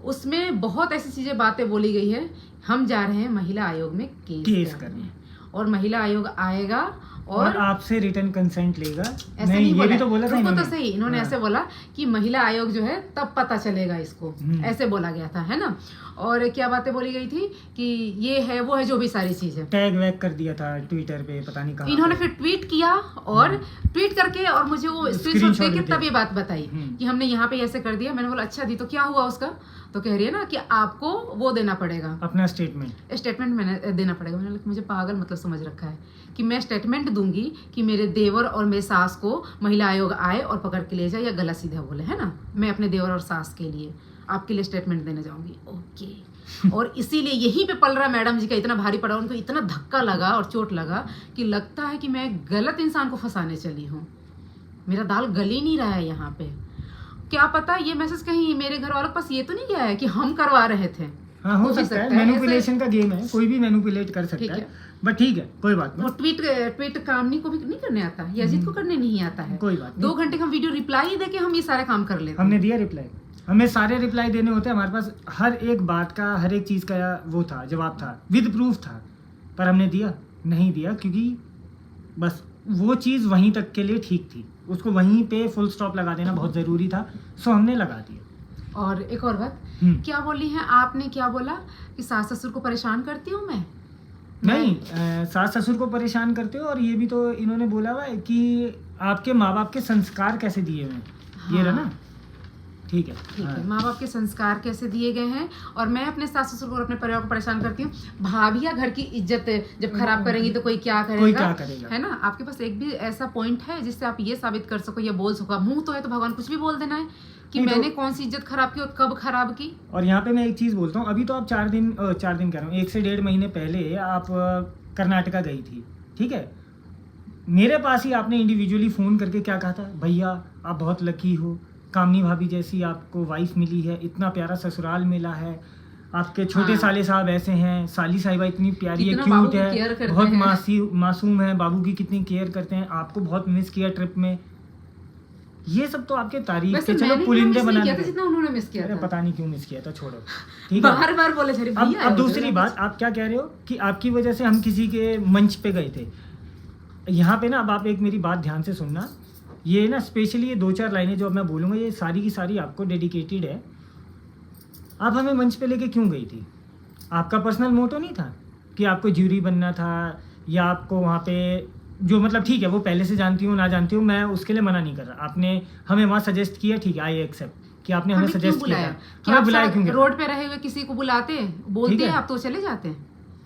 उसमें बहुत ऐसी चीज़ें बातें बोली गई है। हम जा रहे हैं महिला आयोग में केस करने, और महिला आयोग आएगा और आपसे रिटर्न कंसेंट लेगा। ऐसे नहीं ये भी तो बोला था रुको इन्होंने। तो सही, इन्होंने ऐसे बोला कि महिला आयोग जो है तब पता चलेगा इसको, ऐसे बोला गया था, है ना। और क्या बातें बोली गई थी कि ये है वो है, जो भी सारी चीजें टैग वैग कर दिया था ट्विटर पे, पता नहीं कहाँ इन्होंने फिर ट्वीट किया और ट्वीट करके और मुझे वो स्क्रीनशॉट देके तब ये बात बताई कि हमने यहाँ पे ऐसे कर दिया। मैंने बोला अच्छा दी, तो क्या हुआ उसका? तो कह रही है ना कि आपको वो देना पड़ेगा, अपना स्टेटमेंट मैंने देना पड़ेगा। मैंने बोला मुझे पागल मतलब समझ रखा है कि मैं स्टेटमेंट दूंगी कि मेरे देवर और मेरे सास को महिला आयोग आए और पकड़ के ले जाए या गला सीधा बोले, है ना। मैं अपने देवर और सास के लिए आपके लिए स्टेटमेंट देने जाऊंगी, ओके। और इसीलिए यहीं पे पलरा मैडम जी का इतना भारी पड़ा, उनको इतना धक्का लगा और चोट लगा कि लगता है कि मैं गलत इंसान को फंसाने चली हूँ, मेरा दाल गल ही नहीं रहा है यहाँ पे। क्या पता ये मैसेज कहीं मेरे घर वालों के पास ये तो नहीं गया है कि हम करवा रहे थे। हाँ, हो सकता है, मैनिपुलेशन का गेम है, कोई भी मैनिपुलेट कर सकता है, बट ठीक है, कोई बात नहीं। वो ट्वीट कामनी को भी नहीं करने आता, याजिद को करने नहीं आता है, कोई बात नहीं। 2 घंटे का वीडियो रिप्लाई देके हम ये सारे काम कर लेते। हमने दिया रिप्लाई, हमें सारे रिप्लाई देने होते हैं, हमारे पास हर एक बात का, हर एक चीज़ का वो था, जवाब था, विद प्रूफ था, पर हमने दिया नहीं दिया क्योंकि बस वो चीज़ वहीं तक के लिए ठीक थी, उसको वहीं पे फुल स्टॉप लगा देना बहुत ज़रूरी था, सो हमने लगा दिया। और एक और बात क्या बोली है आपने, क्या बोला कि सास ससुर को परेशान करती हूँ मैं? नहीं, सास ससुर को परेशान करते हो, और ये भी तो इन्होंने बोला हुआ है कि आपके माँ बाप के संस्कार कैसे दिए हुए हैं, ये रहा ना, ठीक है। माँ बाप के संस्कार कैसे दिए गए हैं, और मैं अपने सास ससुर को और अपने परिवार को परेशान करती हूँ। भाभियाँ घर की इज्जत जब खराब करेंगी तो कोई क्या करेगा, है ना। आपके पास एक भी ऐसा पॉइंट है जिससे आप ये साबित कर सको या बोल सको? मुंह तो है तो भगवान कुछ भी बोल देना है कि मैंने कौन सी इज्जत खराब की और कब खराब की। और यहाँ पे मैं एक चीज़ बोलता हूँ, अभी तो आप 4 दिन कह रहा हूँ, 1 से 1.5 महीने पहले आप कर्नाटका गई थी, ठीक है। मेरे पास ही आपने इंडिविजुअली फ़ोन करके क्या कहा था, भैया आप बहुत लकी हो, कामनी भाभी जैसी आपको वाइफ मिली है, इतना प्यारा ससुराल मिला है, आपके छोटे साले साहब ऐसे हैं, साली साहिबा इतनी प्यारी है, क्यूट है, बहुत मासूम है, बाबू की कितनी केयर करते हैं, आपको बहुत मिस किया ट्रिप में। ये सब तो आपके तारीफ के चलो पुलिंदे बनाने थे, जितना उन्होंने मिस किया था। पता नहीं क्यों मिस किया था, छोड़ो, ठीक है। बार बार बोले थे भैया। अब दूसरी बात, आप क्या कह रहे हो कि आपकी वजह से हम किसी के मंच पे गए थे। यहाँ पे ना अब आप एक मेरी बात ध्यान से सुनना, ये ना स्पेशली ये 2-4 लाइनें जो अब मैं बोलूँगा ये सारी की सारी आपको डेडिकेटेड है। आप हमें मंच पे लेके क्यों गई थी? आपका पर्सनल मोटो नहीं था कि आपको ज्यूरी बनना था, या आपको वहाँ पे जो मतलब ठीक है वो पहले से जानती हूँ ना जानती हूँ, मैं उसके लिए मना नहीं कर रहा। आपने हमें वहाँ सजेस्ट किया, ठीक है, आई एक्सेप्ट कि आपने हमें सजेस्ट किया, हमें बुलाया क्यों? रोड पे रहे हुए किसी को बुलाते बोलते आप तो चले जाते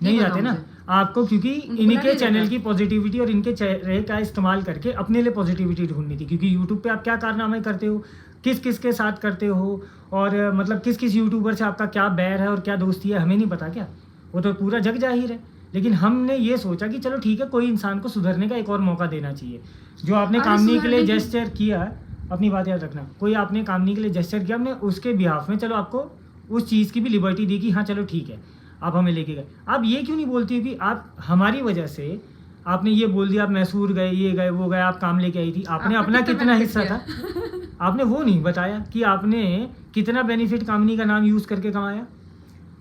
नहीं जाते ना आपको, क्योंकि इनके चैनल की पॉजिटिविटी और इनके चेहरे का इस्तेमाल करके अपने लिए पॉजिटिविटी ढूंढनी थी। क्योंकि यूट्यूब पे आप क्या कारनामे करते हो, किस किस के साथ करते हो, और मतलब किस किस यूट्यूबर से आपका क्या बैर है और क्या दोस्ती है, हमें नहीं पता क्या? वो तो पूरा जग जाहिर है। लेकिन हमने ये सोचा कि चलो ठीक है, कोई इंसान को सुधरने का एक और मौका देना चाहिए। जो आपने कामनी के लिए जेस्चर किया, अपनी बात याद रखना, कोई आपने कामनी के लिए जेस्चर किया, हमने उसके बिहाफ में चलो आपको उस चीज़ की भी लिबर्टी दी कि हाँ चलो ठीक है आप हमें लेके गए। आप ये क्यों नहीं बोलती हो कि आप हमारी वजह से आपने ये बोल दिया, आप मैसूर गए, ये गए, वो गए, आप काम लेके आई थी, आपने अपना कितना हिस्सा था आपने वो नहीं बताया कि आपने कितना बेनिफिट कामनी का नाम यूज़ करके कमाया,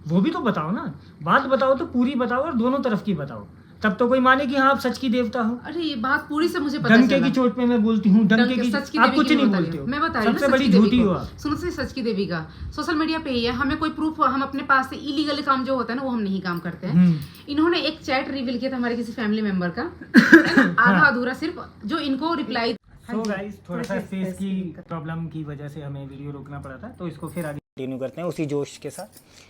वो भी तो बताओ ना। बात बताओ तो पूरी बताओ और दोनों तरफ की बताओ, तब तो कोई माने कि हाँ आप सच की देवता हो। अरे ये बात पूरी से मुझे पता डंके की चोट पे मैं बोलती हूँ, डंके की सच की आप कुछ नहीं बोलते हो, मैं बता रही हूँ सबसे बड़ी झूठी हो आप। सुनो से सच की देवी का सोशल मीडिया पे ही है, हमें कोई प्रूफ, हम अपने पास से इलीगल काम जो होता है ना वो हम नहीं काम करते हैं। इन्होंने एक चैट रिवील किया था हमारे किसी फैमिली मेंबर का, आधा अधूरा सिर्फ, जो इनको रिप्लाई। सो गाइस थोड़ा सा फेस की प्रॉब्लम की वजह से हमें वीडियो रोकना पड़ा था, तो इसको फिर आगे कंटिन्यू करते हैं उसी जोश के साथ।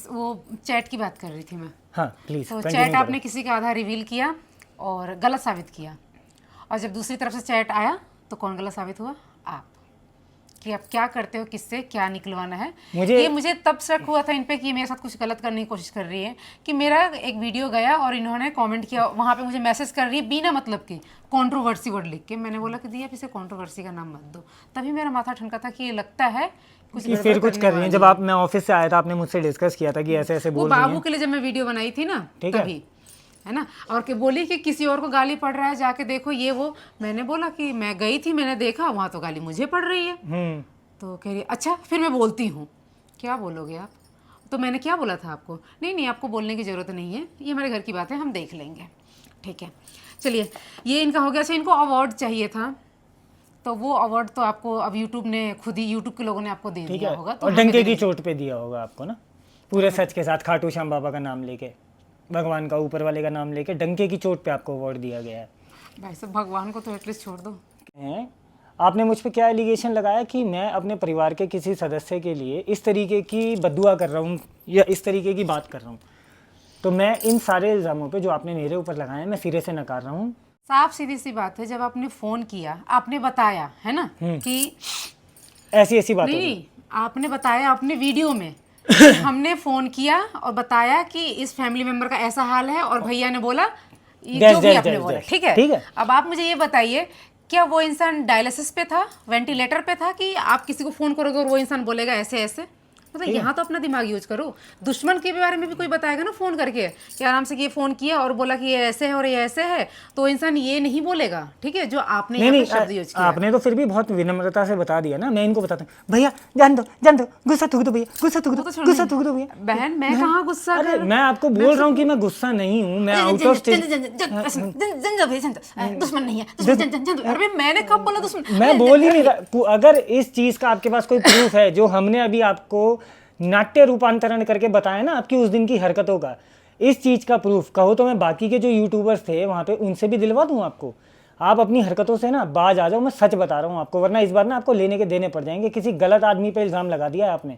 वो चैट की बात कर रही थी मैं। हाँ प्लीज। तो चैट आपने किसी का आधा रिवील किया और गलत साबित किया, और जब दूसरी तरफ से चैट आया तो कौन गलत साबित हुआ? आप। कि आप क्या करते हो, किससे क्या निकलवाना है। मुझे मुझे तब शक हुआ था इन पे कि ये मेरे साथ कुछ गलत करने की कोशिश कर रही है, कि मेरा एक वीडियो गया और इन्होंने कमेंट किया, वहाँ पे मुझे मैसेज कर रही है बिना मतलब की कंट्रोवर्सी वर्ड लिख के। मैंने बोला कि दी आप इसे कंट्रोवर्सी का नाम मत दो। तभी मेरा माथा ठनका था कि ये लगता है कुछ कि फिर कुछ कर रही है। जब आप मैं ऑफिस से आया था आपने मुझसे डिस्कस किया था कि ऐसे ऐसे वो बोल रही बाबू हैं। के लिए जब मैं वीडियो बनाई थी ना ठीक है। तभी, है ना, और कि बोली कि किसी और को गाली पड़ रहा है, जाके देखो ये वो। मैंने बोला कि मैं गई थी, मैंने देखा वहाँ तो गाली मुझे पड़ रही है। तो कह रही अच्छा फिर मैं बोलती हूँ। क्या बोलोगे आप? तो मैंने क्या बोला था आपको? नहीं आपको बोलने की ज़रूरत नहीं है, ये हमारे घर की बात है, हम देख लेंगे। ठीक है, चलिए ये इनका हो गया। अच्छा, इनको अवार्ड चाहिए था, तो वो अवार्ड तो आपको अब यूट्यूब ने खुद ही, यूट्यूब के लोगों ने आपको दे ठीक दिया है, होगा। तो और हमें डंके देने की चोट पे दिया होगा आपको ना, पूरे सच के साथ, खाटू श्याम बाबा का नाम लेके, भगवान का, ऊपर वाले का नाम लेके, डंके की चोट पे आपको अवार्ड दिया गया है। भाई साहब भगवान को तो एटलीस्ट छोड़ दो। हैं? आपने मुझ पे क्या एलिगेशन लगाया कि मैं अपने परिवार के किसी सदस्य के लिए इस तरीके की बद्दुआ कर रहा हूँ या इस तरीके की बात कर रहा हूँ। तो मैं इन सारे इल्ज़ामों पे जो आपने मेरे ऊपर लगाए हैं मैं सिरे से नकार रहा हूँ। साफ सीधी सी बात है, जब आपने फ़ोन किया, आपने बताया है ना कि ऐसी ऐसी बात नहीं, आपने बताया अपने वीडियो में हमने फ़ोन किया और बताया कि इस फैमिली मेंबर का ऐसा हाल है, और भैया ने बोला जो भी आपने बोला। ठीक है, अब आप मुझे ये बताइए, क्या वो इंसान डायलिसिस पे था, वेंटिलेटर पे था, कि आप किसी को फ़ोन करोगे और वो इंसान बोलेगा ऐसे ऐसे? मतलब यहाँ तो अपना दिमाग यूज करो। दुश्मन के बारे में भी कोई बताएगा ना फ़ोन करके कि आराम से कि ये फ़ोन किया और बोला कि ये ऐसे है और ये ऐसे है, तो इंसान ये नहीं बोलेगा। ठीक है, जो आपने यहाँ पे शब्द यूज किया। आपने तो फिर भी बहुत विनम्रता से बता दिया ना। मैं इनको बताता हूँ, भैया जान दो गुस्सा थूक दो भैया, गुस्सा थूक दो भैया। बहन मैं कहाँ गुस्सा कर, मैं आपको बोल रहा हूँ कि मैं गुस्सा नहीं हूँ, मैं आउट ऑफ स्टेज। दुश्मन नहीं है। अरे मैंने कब बोला दुश्मन? मैं बोल ही नहीं रहा। अगर इस चीज का आपके पास कोई प्रूफ है जो हमने अभी आपको नाट्य रूपांतरण करके बताया ना आपकी उस दिन की हरकतों का, इस चीज का प्रूफ कहो तो मैं बाकी के जो यूट्यूबर्स थे वहां पे उनसे भी दिलवा दूं आपको। आप अपनी हरकतों से ना बाज आ जाओ, मैं सच बता रहा हूँ आपको, वरना इस बार ना आपको लेने के देने पड़ जाएंगे। किसी गलत आदमी पे इल्जाम लगा दिया है आपने।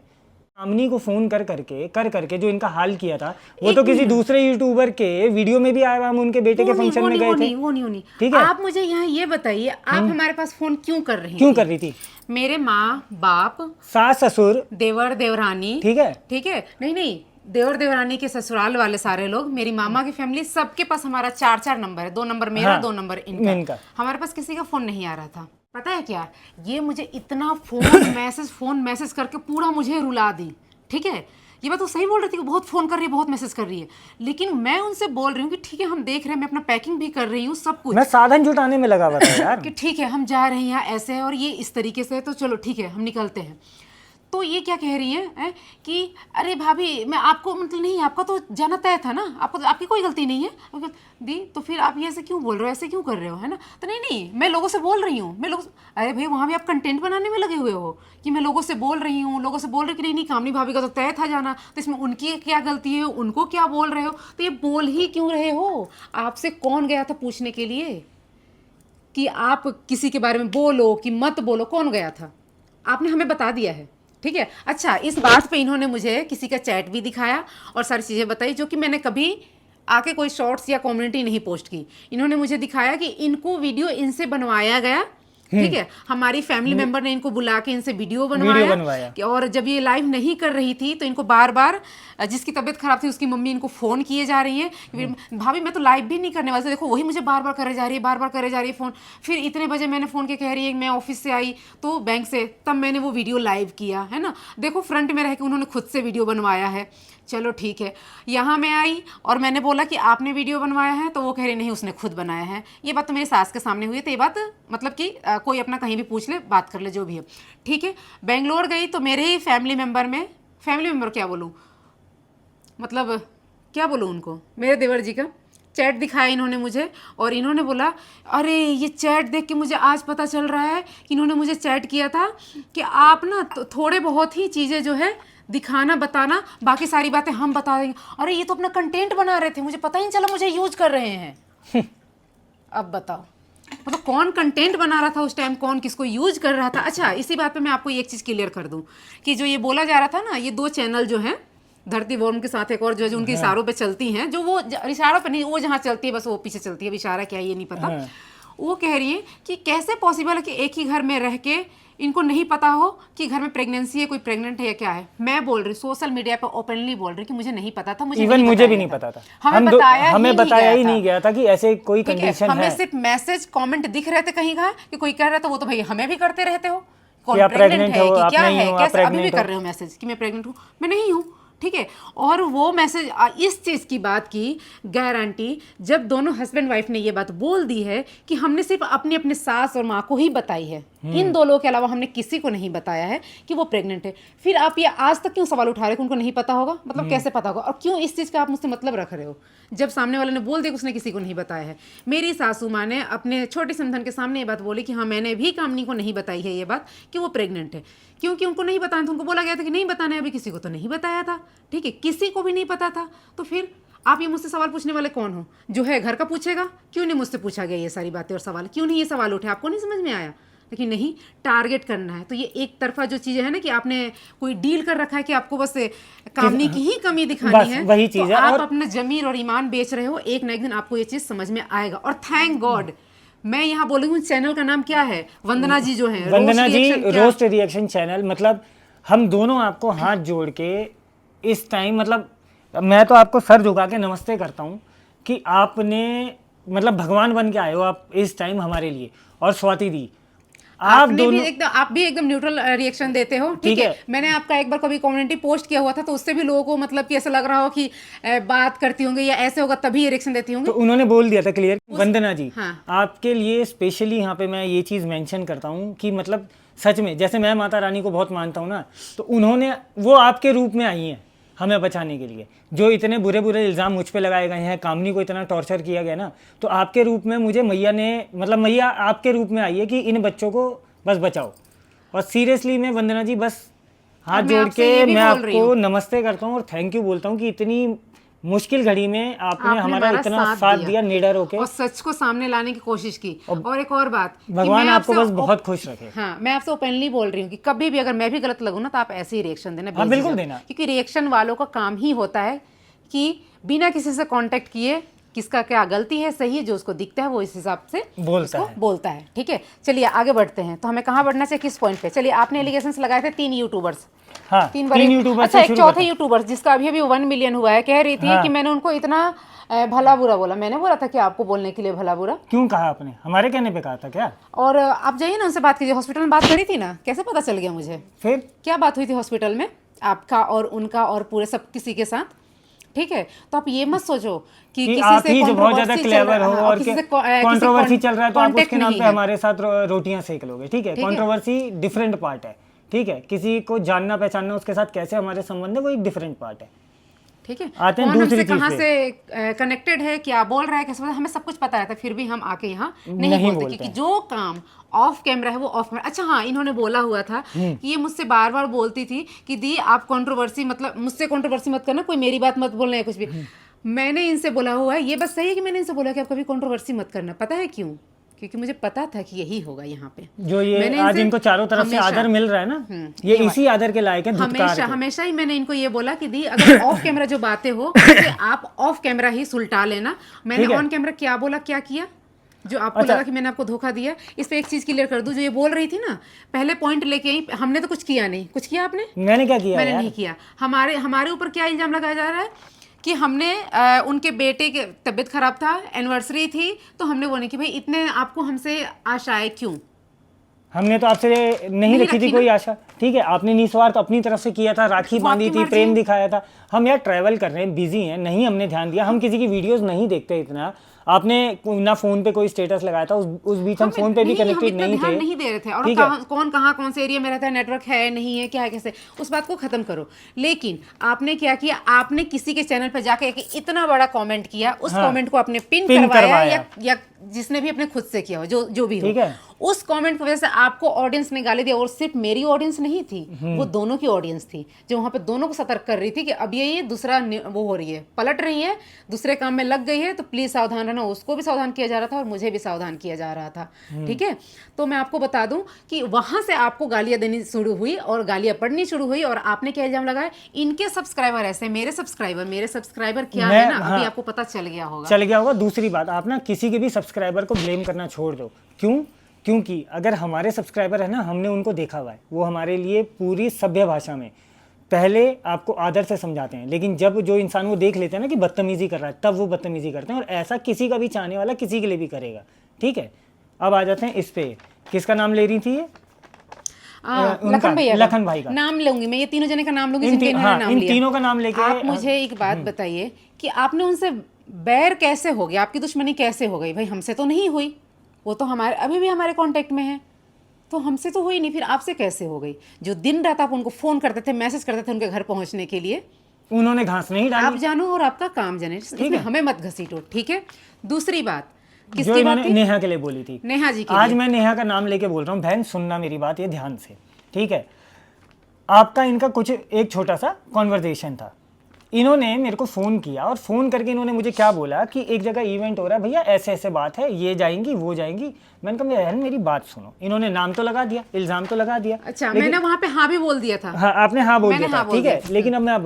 आमनी को फोन कर करके जो इनका हाल किया था, वो तो किसी दूसरे यूट्यूबर के वीडियो में भी आया हुआ। हम उनके बेटे के फंक्शन में गए थे। वो नहीं। ठीक है, आप मुझे यहाँ ये बताइए, आप हमारे पास फोन क्यों कर रही क्यों कर रही थी? मेरे माँ बाप, सास ससुर, देवर देवरानी, ठीक है, नहीं, देवर देवरानी के ससुराल वाले सारे लोग, मेरी मामा की फैमिली, सबके पास हमारा 4 नंबर है। 2 नंबर मेरा, हाँ, 2 नंबर इनका। हमारे पास किसी का फोन नहीं आ रहा था। पता है क्या, ये मुझे इतना फोन मैसेज करके पूरा मुझे रुला दी। ठीक है, ये बात तो सही बोल रही थी कि बहुत फ़ोन कर रही है, बहुत मैसेज कर रही है, लेकिन मैं उनसे बोल रही हूँ कि ठीक है हम देख रहे हैं, मैं अपना पैकिंग भी कर रही हूँ, सब कुछ, मैं साधन जुटाने में लगा हुआ था यार कि ठीक है हम जा रहे हैं यहाँ ऐसे है और ये इस तरीके से है, तो चलो ठीक है हम निकलते हैं। तो ये क्या कह रही है कि अरे भाभी मैं आपको, मतलब नहीं आपका तो जाना तय था ना, आपको, आपकी कोई गलती नहीं है दी, तो फिर आप ये ऐसे क्यों बोल रहे हो, ऐसे क्यों कर रहे हो, है ना? तो नहीं मैं लोगों से बोल रही हूँ, अरे भाई वहाँ भी आप कंटेंट बनाने में लगे हुए हो कि मैं लोगों से बोल रही हूँ, लोगों से बोल रही कि नहीं कामनी भाभी का तो तय था जाना, तो इसमें उनकी क्या गलती है, उनको क्या बोल रहे हो? तो ये बोल ही क्यों रहे हो? आपसे कौन गया था पूछने के लिए कि आप किसी के बारे में बोलो कि मत बोलो? कौन गया था? आपने हमें बता दिया है। ठीक है, अच्छा इस बात पे इन्होंने मुझे किसी का चैट भी दिखाया और सारी चीज़ें बताई, जो कि मैंने कभी आके कोई शॉर्ट्स या कम्युनिटी नहीं पोस्ट की। इन्होंने मुझे दिखाया कि इनको वीडियो इनसे बनवाया गया। ठीक है, हमारी फैमिली मेंबर ने इनको बुला के इनसे वीडियो बनवाया। और जब ये लाइव नहीं कर रही थी तो इनको बार बार, जिसकी तबीयत खराब थी उसकी मम्मी इनको फ़ोन किए जा रही है, भाभी मैं तो लाइव भी नहीं करने वाली थी, देखो वही मुझे बार बार करे जा रही है फ़ोन। फिर इतने बजे मैंने फ़ोन के कह रही है, मैं ऑफिस से आई तो बैंक से, तब मैंने वो वीडियो लाइव किया, है ना? देखो फ्रंट में रह के उन्होंने खुद से वीडियो बनवाया है। चलो ठीक है, यहाँ मैं आई और मैंने बोला कि आपने वीडियो बनवाया है, तो वो कह रही नहीं उसने खुद बनाया है। ये बात तो मेरी सास के सामने हुई है, तो ये बात मतलब कि कोई अपना कहीं भी पूछ ले, बात कर ले, जो भी है। ठीक है, बेंगलोर गई तो मेरे ही फैमिली मेंबर क्या बोलूँ, मतलब क्या बोलूँ उनको, मेरे देवर जी का चैट दिखाया इन्होंने मुझे, और इन्होंने बोला अरे ये चैट देख के मुझे आज पता चल रहा है कि इन्होंने मुझे चैट किया था कि आप ना तो थोड़े बहुत ही चीज़ें जो है दिखाना बताना, बाकी सारी बातें हम बता देंगे। अरे ये तो अपना कंटेंट बना रहे थे, मुझे पता ही नहीं चला मुझे यूज कर रहे हैं। अब बताओ, मतलब कौन कंटेंट बना रहा था उस टाइम, कौन किसको यूज कर रहा था। अच्छा इसी बात पे मैं आपको एक चीज़ क्लियर कर दूं कि जो ये बोला जा रहा था ना, ये 2 चैनल जो हैं, धरती वॉर्म के साथ एक और जो उनके इशारों पे चलती हैं, जो वो इशारों पे नहीं, वो जहाँ चलती है बस वो पीछे चलती है, इशारा क्या है ये नहीं पता। वो कह रही है कि कैसे पॉसिबल है कि एक ही घर में रह के इनको नहीं पता हो कि घर में प्रेगनेंसी है, कोई प्रेग्नेंट है या क्या है। मैं बोल रही सोशल मीडिया पर ओपनली बोल रही कि मुझे नहीं पता था, मुझे भी नहीं पता था, हमें बताया ही नहीं गया था कि ऐसे कोई कंडीशन है। हमें सिर्फ मैसेज कमेंट दिख रहे थे कहीं का कि कोई कह रहा था, वो तो भाई हमें भी करते रहते हो, कौन प्रेग्नेंट है कि क्या है, कैसे अभी भी कर रहे हो मैसेज कि मैं प्रेग्नेंट हूँ, मैं नहीं हूँ, ठीक है। और वो मैसेज इस चीज़ की बात की गारंटी जब दोनों हस्बैंड वाइफ ने ये बात बोल दी है कि हमने सिर्फ अपने अपने सास और माँ को ही बताई है, इन दो लोगों के अलावा हमने किसी को नहीं बताया है कि वो प्रेग्नेंट है। फिर आप ये आज तक क्यों सवाल उठा रहे हो कि उनको नहीं पता होगा, मतलब कैसे पता होगा, और क्यों इस चीज़ का आप मुझसे मतलब रख रहे हो जब सामने वाले ने बोल दिया कि उसने किसी को नहीं बताया है। मेरी सासू माँ ने अपने छोटे समधन के सामने ये बात बोली कि हाँ मैंने भी कामनी को नहीं बताई है ये बात कि वो प्रेग्नेंट है, क्योंकि उनको नहीं बताना था, उनको बोला गया था कि नहीं बताना है, अभी किसी को तो नहीं बताया था, ठीक है, किसी को भी नहीं पता था। तो फिर आप ये मुझसे सवाल पूछने वाले कौन हो? जो है घर का पूछेगा, क्यों नहीं मुझसे पूछा गया ये सारी बातें और सवाल, क्यों नहीं ये सवाल उठे, आपको नहीं समझ में आया? लेकिन नहीं, टारगेट करना है। तो ये एक तरफा जो चीज़ें है ना कि आपने कोई डील कर रखा है कि आपको बस कामनी की ही कमी दिखानी है, वही चीज़ तो है। आप और अपना जमीर और ईमान बेच रहे हो, एक ना एक दिन आपको ये चीज़ समझ में आएगा। और थैंक गॉड, मैं यहाँ बोलूँगी चैनल का नाम क्या है, वंदना जी जो है, वंदना जी रोस्ट रिएक्शन चैनल, मतलब हम दोनों आपको हाथ जोड़ के इस टाइम, मतलब मैं तो आपको सर झुका के नमस्ते करता हूँ कि आपने मतलब भगवान बन के आए हो आप इस टाइम हमारे लिए। और स्वाति दी, आप भी एकदम न्यूट्रल रिएक्शन देते हो, ठीक है। मैंने आपका एक बार कभी कम्युनिटी पोस्ट किया हुआ था, तो उससे भी लोगों को मतलब कि ऐसा लग रहा हो कि बात करती होंगी या ऐसे होगा तभी ये रिएक्शन देती होंगी, तो उन्होंने बोल दिया था क्लियर। वंदना जी, हाँ। आपके लिए स्पेशली यहाँ पे मैं ये चीज़ मेंशन करता हूँ कि मतलब सच में जैसे मैं माता रानी को बहुत मानता हूँ ना, तो उन्होंने वो आपके रूप में आई हैं हमें बचाने के लिए। जो इतने बुरे बुरे इल्ज़ाम मुझ पे लगाए गए हैं, कामनी को इतना टॉर्चर किया गया ना, तो आपके रूप में मुझे मैया ने, मतलब मैया आपके रूप में आई है कि इन बच्चों को बस बचाओ। और सीरियसली मैं वंदना जी बस हाथ जोड़ के मैं आपको नमस्ते करता हूँ और थैंक यू बोलता हूँ कि इतनी मुश्किल घड़ी में आपने हमारा इतना साथ दिया, निडर होके, और सच को सामने लाने की कोशिश की। और एक और बात, भगवान आपको बस बहुत खुश रखे। हाँ, मैं आपसे ओपनली बोल रही हूँ कि कभी भी अगर मैं भी गलत लगूँ ना, तो आप ऐसे ही रिएक्शन देना, हाँ बिल्कुल देना, क्योंकि रिएक्शन वालों का काम ही होता है कि बिना किसी से कांटेक्ट किए किसका क्या गलती है सही है, जो उसको दिखता है वो इस हिसाब से बोलता है, ठीक है। चलिए आगे बढ़ते हैं। तो हमें कहाँ बढ़ना चाहिए, किस पॉइंट पे? चलिए, आपने एलिगेशंस लगाए थे 3 यूट्यूबर्स, हाँ, 3 यूट्यूबर्स। अच्छा, एक चौथे यूट्यूबर्स जिसका अभी 1 मिलियन हुआ है, कह रही थी हाँ। कि मैंने उनको इतना भला बुरा बोला। मैंने बोला था कि आपको बोलने के लिए भला बुरा क्यों कहा आपने? हमारे कहने पे कहा था क्या? और आप जाइए ना उनसे बात कीजिए। हॉस्पिटल में बात करी थी ना, कैसे पता चल गया मुझे? फिर क्या बात हुई थी हॉस्पिटल में आपका और उनका और पूरे सब किसी के साथ, ठीक है। तो आप ये मत सोचो कि किसी से जो बहुत ज्यादा क्लेवर हो और कंट्रोवर्सी चल रहा है तो आप उसके नाम पे हमारे साथ रोटियां सेक लोगे, ठीक है। कंट्रोवर्सी डिफरेंट पार्ट है, ठीक है। किसी को जानना पहचानना, उसके साथ कैसे हमारे संबंध है, वो एक डिफरेंट पार्ट है, ठीक है। आते हैं दूसरी चीज कहाँ से कनेक्टेड है, क्या बोल रहा है, कैसे, हमें सब कुछ पता रहता है, फिर भी हम आके यहाँ नहीं बोलते कि जो काम ऑफ कैमरा है वो ऑफ कैमरा। अच्छा हाँ, इन्होंने बोला हुआ था कि ये मुझसे बार बार बोलती थी कि दी आप कंट्रोवर्सी, मतलब मुझसे कंट्रोवर्सी मत करना, कोई मेरी बात मत बोलना है कुछ भी। मैंने इनसे बोला हुआ है, ये बस सही है कि मैंने इनसे बोला कि आप कभी कंट्रोवर्सी मत करना। पता है क्यों? क्योंकि मुझे पता था कि यही होगा यहाँ पे। जो ये आज इनको चारों तरफ से आदर मिल रहा है ना, ये इसी आदर के लायक है। हमेशा ही मैंने इनको ये बोला कि दी अगर ऑफ कैमरा जो बातें हो आप ऑफ कैमरा ही सुलटा लेना। मैंने ऑन कैमरा क्या बोला, क्या किया, जो आपको लगा कि मैंने आपको धोखा दिया। इस पे एक चीज क्लियर कर दूं, जो ये बोल रही थी ना, पहले पॉइंट लेके आई, हमने तो कुछ किया नहीं। कुछ किया आपने? मैंने क्या किया? मैंने नहीं किया। हमारे ऊपर क्या इल्जाम लगाया जा रहा है कि हमने उनके बेटे के तबीयत खराब था, एनिवर्सरी थी, तो हमने वो नहीं कि भाई इतने आपको हमसे आशाएं क्यों? हमने तो आपसे नहीं रखी थी कोई आशा, ठीक है। आपने निस्वार्थ अपनी तरफ से किया था, राखी बांधी थी, प्रेम दिखाया था। हम यार ट्रैवल कर रहे हैं, बिजी हैं, नहीं हमने ध्यान दिया। हम किसी की वीडियोस नहीं देखते इतना। आपने ना फोन पे कोई स्टेटस लगाया था, उस बीच हम फोन पे भी कनेक्टेड नहीं थे, नहीं दे रहे थे। और कौन से एरिया में रहता है, नेटवर्क है नहीं है, क्या है, कैसे, उस बात को खत्म करो। लेकिन आपने क्या किया, आपने किसी के चैनल पर जाके इतना बड़ा कमेंट किया, उस कमेंट को आपने पिन करवाया या जिसने भी अपने खुद से किया हो, जो भी हो, उस कमेंट की वजह से आपको ऑडियंस ने गाली दिया, और सिर्फ मेरी ऑडियंस नहीं थी, वो दोनों की ऑडियंस थी जो वहाँ पे दोनों को सतर्क कर रही थी कि अब ये दूसरा वो हो रही है, पलट रही है, दूसरे काम में लग गई है, तो प्लीज सावधान रहना। उसको भी सावधान किया जा रहा था और मुझे भी सावधान किया जा रहा था। ठीक है, तो मैं आपको बता दूं कि वहां से आपको गालियां देनी शुरू हुई और गालियां पड़नी शुरू हुई, और आपने क्या इल्जाम लगाया, इनके सब्सक्राइबर ऐसे, मेरे सब्सक्राइबर क्या है ना, अभी आपको पता चल गया होगा। दूसरी बात, आप ना किसी के भी सब्सक्राइबर को ब्लेम करना छोड़ दो। क्योंकि अगर हमारे सब्सक्राइबर है ना, हमने उनको देखा हुआ है, वो हमारे लिए पूरी सभ्य भाषा में पहले आपको आदर से समझाते हैं, लेकिन जब जो इंसान वो देख लेते हैं ना कि बदतमीजी कर रहा है, तब वो बदतमीजी करते हैं, और ऐसा किसी का भी चाहने वाला किसी के लिए भी करेगा। ठीक है, अब आ जाते हैं इस पे, किसका नाम ले रही थी ये? लखन भाई का नाम लूंगी मैं, ये तीनों जने का नाम लूंगी, इन तीनों का नाम लेके। आप मुझे एक बात बताइए कि आपने उनसे बैर कैसे हो गया, आपकी दुश्मनी कैसे हो गई? भाई हमसे तो नहीं हुई, वो तो हमारे अभी भी हमारे कांटेक्ट में है, तो हमसे तो हुई नहीं, फिर आपसे कैसे हो गई? जो दिन रात आप उनको फोन करते थे, मैसेज करते थे उनके घर पहुंचने के लिए, उन्होंने घास नहीं डाली। आप जानो और आपका काम जाने, इसमें हमें मत घसीटो। ठीक है, दूसरी बात जो इन्होंने नेहा के लिए बोली थी, नेहा जी की, आज मैं नेहा का नाम लेके बोल रहा हूँ। बहन सुनना मेरी बात ये ध्यान से, ठीक है? आपका इनका कुछ एक छोटा सा कॉन्वर्जेशन था, इन्होंने मेरे को फ़ोन किया और फ़ोन करके इन्होंने मुझे क्या बोला कि एक जगह इवेंट हो रहा है भैया, ऐसे ऐसे बात है, ये जाएंगी वो जाएंगी। मैंने कहा बहन मेरी बात सुनो। इन्होंने नाम तो लगा दिया, इल्ज़ाम तो लगा दिया। अच्छा, मैंने वहाँ पे हाँ भी बोल दिया था। हाँ, आपने हाँ बोल दिया था, ठीक है, लेकिन अब मैं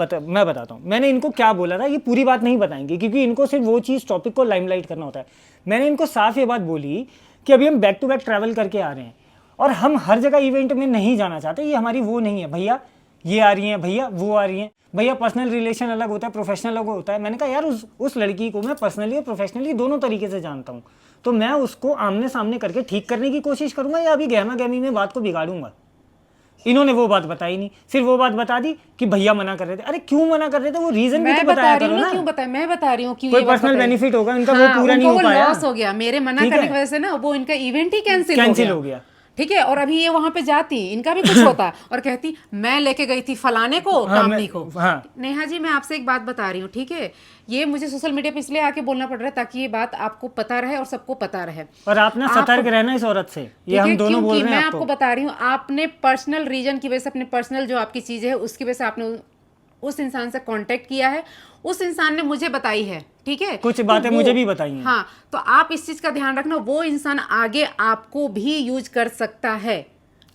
बताता हूँ मैंने इनको क्या बोला था। ये पूरी बात नहीं बताएंगे क्योंकि इनको सिर्फ वो चीज़, टॉपिक को लाइमलाइट करना होता है। मैंने इनको साफ ये बात बोली कि अभी हम बैक टू बैक ट्रैवल करके आ रहे हैं और हम हर जगह इवेंट में नहीं जाना चाहते। ये हमारी वो नहीं है भैया, ये आ रही हैं भैया, वो आ रही हैं भैया। पर्सनल रिलेशन अलग होता है, प्रोफेशनल अलग होता है। मैंने कहा यार उस लड़की को मैं पर्सनली और प्रोफेशनली दोनों तरीके से जानता हूँ, तो मैं उसको आमने सामने करके ठीक करने की कोशिश करूँगा या अभी गहमा गहमी में बात को बिगाड़ूंगा। इन्होंने वो बात बताई नहीं, सिर्फ वो बात बता दी कि भैया मना कर रहे थे। अरे क्यों मना कर रहे थे, वो रीजन भी तो बताया करो ना। क्यों बताया, मैं बता रही हूँ क्यों। कोई पर्सनल बेनिफिट होगा इनका, वो पूरा नहीं हो पाया, लॉस हो गया मेरे मना करने की वजह से ना, वो इनका इवेंट ही कैंसिल हो गया। ठीक है, और अभी ये वहां पे जाती, इनका भी कुछ होता और कहती मैं लेके गई थी फलाने को, कामनी को। नेहा जी, मैं आपसे एक बात बता रही हूँ, ठीक है, ये मुझे सोशल मीडिया पे इसलिए आके बोलना पड़ रहा है ताकि ये बात आपको पता रहे और सबको पता रहे, और आप ना सतर्क रहना इस औरत से। ये हम दोनों बोल रहे हैं, मैं आपको बता रही हूँ, आपने पर्सनल रीजन की वजह से, अपने पर्सनल जो आपकी चीज है उसकी वजह से आपने उस इंसान से कांटेक्ट किया है, उस इंसान ने मुझे बताई है, ठीक है, कुछ बातें मुझे भी बताई हैं। हाँ, तो आप इस चीज का ध्यान रखना, वो इंसान आगे आपको भी यूज कर सकता है,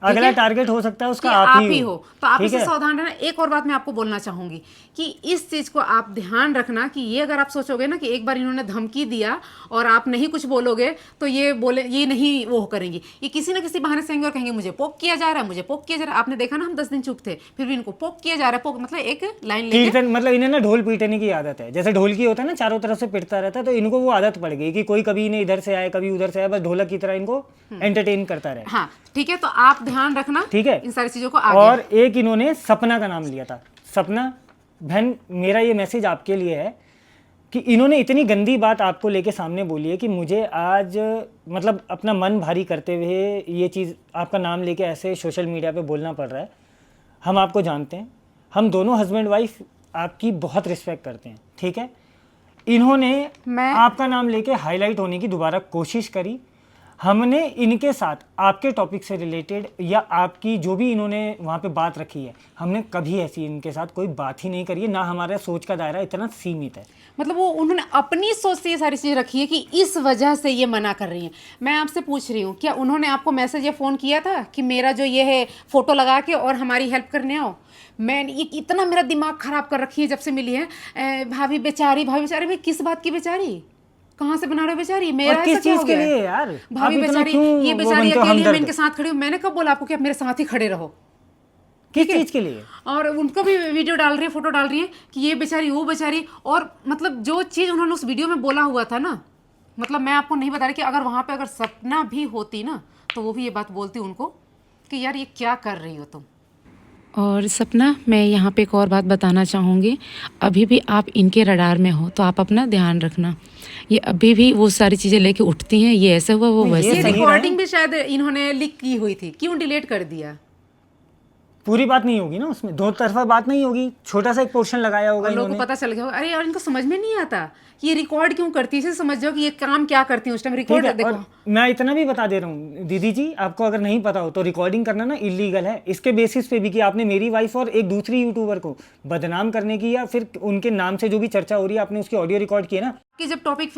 अगला टारगेट हो सकता है उसका आप ही हो, तो आप इससे सावधान रहना। एक और बात मैं आपको बोलना चाहूंगी कि इस चीज को आप ध्यान रखना कि ये अगर आप सोचोगे ना कि एक बार इन्होंने धमकी दिया और आप नहीं कुछ बोलोगे तो ये नहीं वो करेंगी, ये किसी ना किसी बहाने से आएंगे और कहेंगे मुझे पोक किया जा रहा है, मुझे पोक किया जा रहा है। आपने देखा ना, हम 10 दिन चुप थे, फिर भी इनको पोक किया जा रहा है। पोक मतलब एक लाइन लेके, मतलब इन्हें ना ढोल पीटने की आदत है, जैसे ढोलकी होता है ना, चारों तरफ से पिटता रहता है, तो इनको वो आदत पड़ गई कि कोई कभी इन्हें इधर से आए कभी उधर से आए, बस ढोलक की तरह इनको एंटरटेन करता रहे। हाँ ठीक है, तो आप ध्यान रखना, ठीक है, इन सारी चीजों को आगे। और एक इन्होंने सपना का नाम लिया था। सपना बहन, मेरा ये मैसेज आपके लिए है कि इन्होंने इतनी गंदी बात आपको लेके सामने बोली है कि मुझे आज मतलब अपना मन भारी करते हुए ये चीज़ आपका नाम लेके ऐसे सोशल मीडिया पे बोलना पड़ रहा है। हम आपको जानते हैं, हम दोनों हस्बैंड वाइफ आपकी बहुत रिस्पेक्ट करते हैं, ठीक है। इन्होंने आपका नाम लेके हाईलाइट होने की दोबारा कोशिश करी। हमने इनके साथ आपके टॉपिक से रिलेटेड या आपकी जो भी इन्होंने वहाँ पे बात रखी है, हमने कभी ऐसी इनके साथ कोई बात ही नहीं करी है, ना हमारा सोच का दायरा इतना सीमित है। मतलब वो उन्होंने अपनी सोच से ये सारी चीज़ें रखी है कि इस वजह से ये मना कर रही हैं। मैं आपसे पूछ रही हूँ, क्या उन्होंने आपको मैसेज या फ़ोन किया था कि मेरा जो ये है फ़ोटो लगा के और हमारी हेल्प करने आओ? मैं ये इतना मेरा दिमाग ख़राब कर रखी है जब से मिली है। भाभी बेचारी, भाई किस बात की बेचारी, कहाँ से बना रहे हो बेचारी? मेरा किस चीज के लिए यार? भाभी बेचारी, ये बेचारी अकेली, मैं इनके साथ खड़ी हूँ। मैंने कब बोला आपको कि आप मेरे साथ ही खड़े रहो? किस चीज के लिए? और उनको भी वीडियो डाल रही है, फोटो डाल रही है कि ये बेचारी वो बेचारी, और मतलब जो चीज़ उन्होंने उस वीडियो में बोला हुआ था ना, मतलब मैं आपको नहीं बता रही कि अगर वहाँ पे अगर सपना भी होती ना तो वो भी ये बात बोलती उनको कि यार ये क्या कर रही हो तुम। और सपना, मैं यहाँ पे एक और बात बताना चाहूँगी, अभी भी आप इनके रडार में हो तो आप अपना ध्यान रखना। ये अभी भी वो सारी चीज़ें लेके उठती हैं, ये ऐसा हुआ वो वैसे। रिकॉर्डिंग भी शायद इन्होंने लिख की हुई थी, क्यों डिलीट कर दिया? पूरी बात नहीं होगी ना उसमें, दो तरफा बात नहीं होगी, छोटा सा एक पोर्शन लगाया होगा और लोगों इन्होंने। को पता चल गया होगा, अरे यार इनको समझ में नहीं आता कि ये रिकॉर्ड क्यों करती है, इसे समझ जाओ कि ये काम क्या करती है उस टाइम ठीक रिकॉर्ड है, देखो। और मैं इतना भी बता दे रहा हूँ दीदी जी, आपको अगर नहीं पता हो तो रिकॉर्डिंग करना ना इलीगल है, इसके बेसिस पे भी कि आपने मेरी वाइफ और एक दूसरी यूट्यूबर को बदनाम करने की या फिर उनके नाम से जो भी चर्चा हो रही है आपने उसकी ऑडियो रिकॉर्ड की है ना। कि जब टॉपिक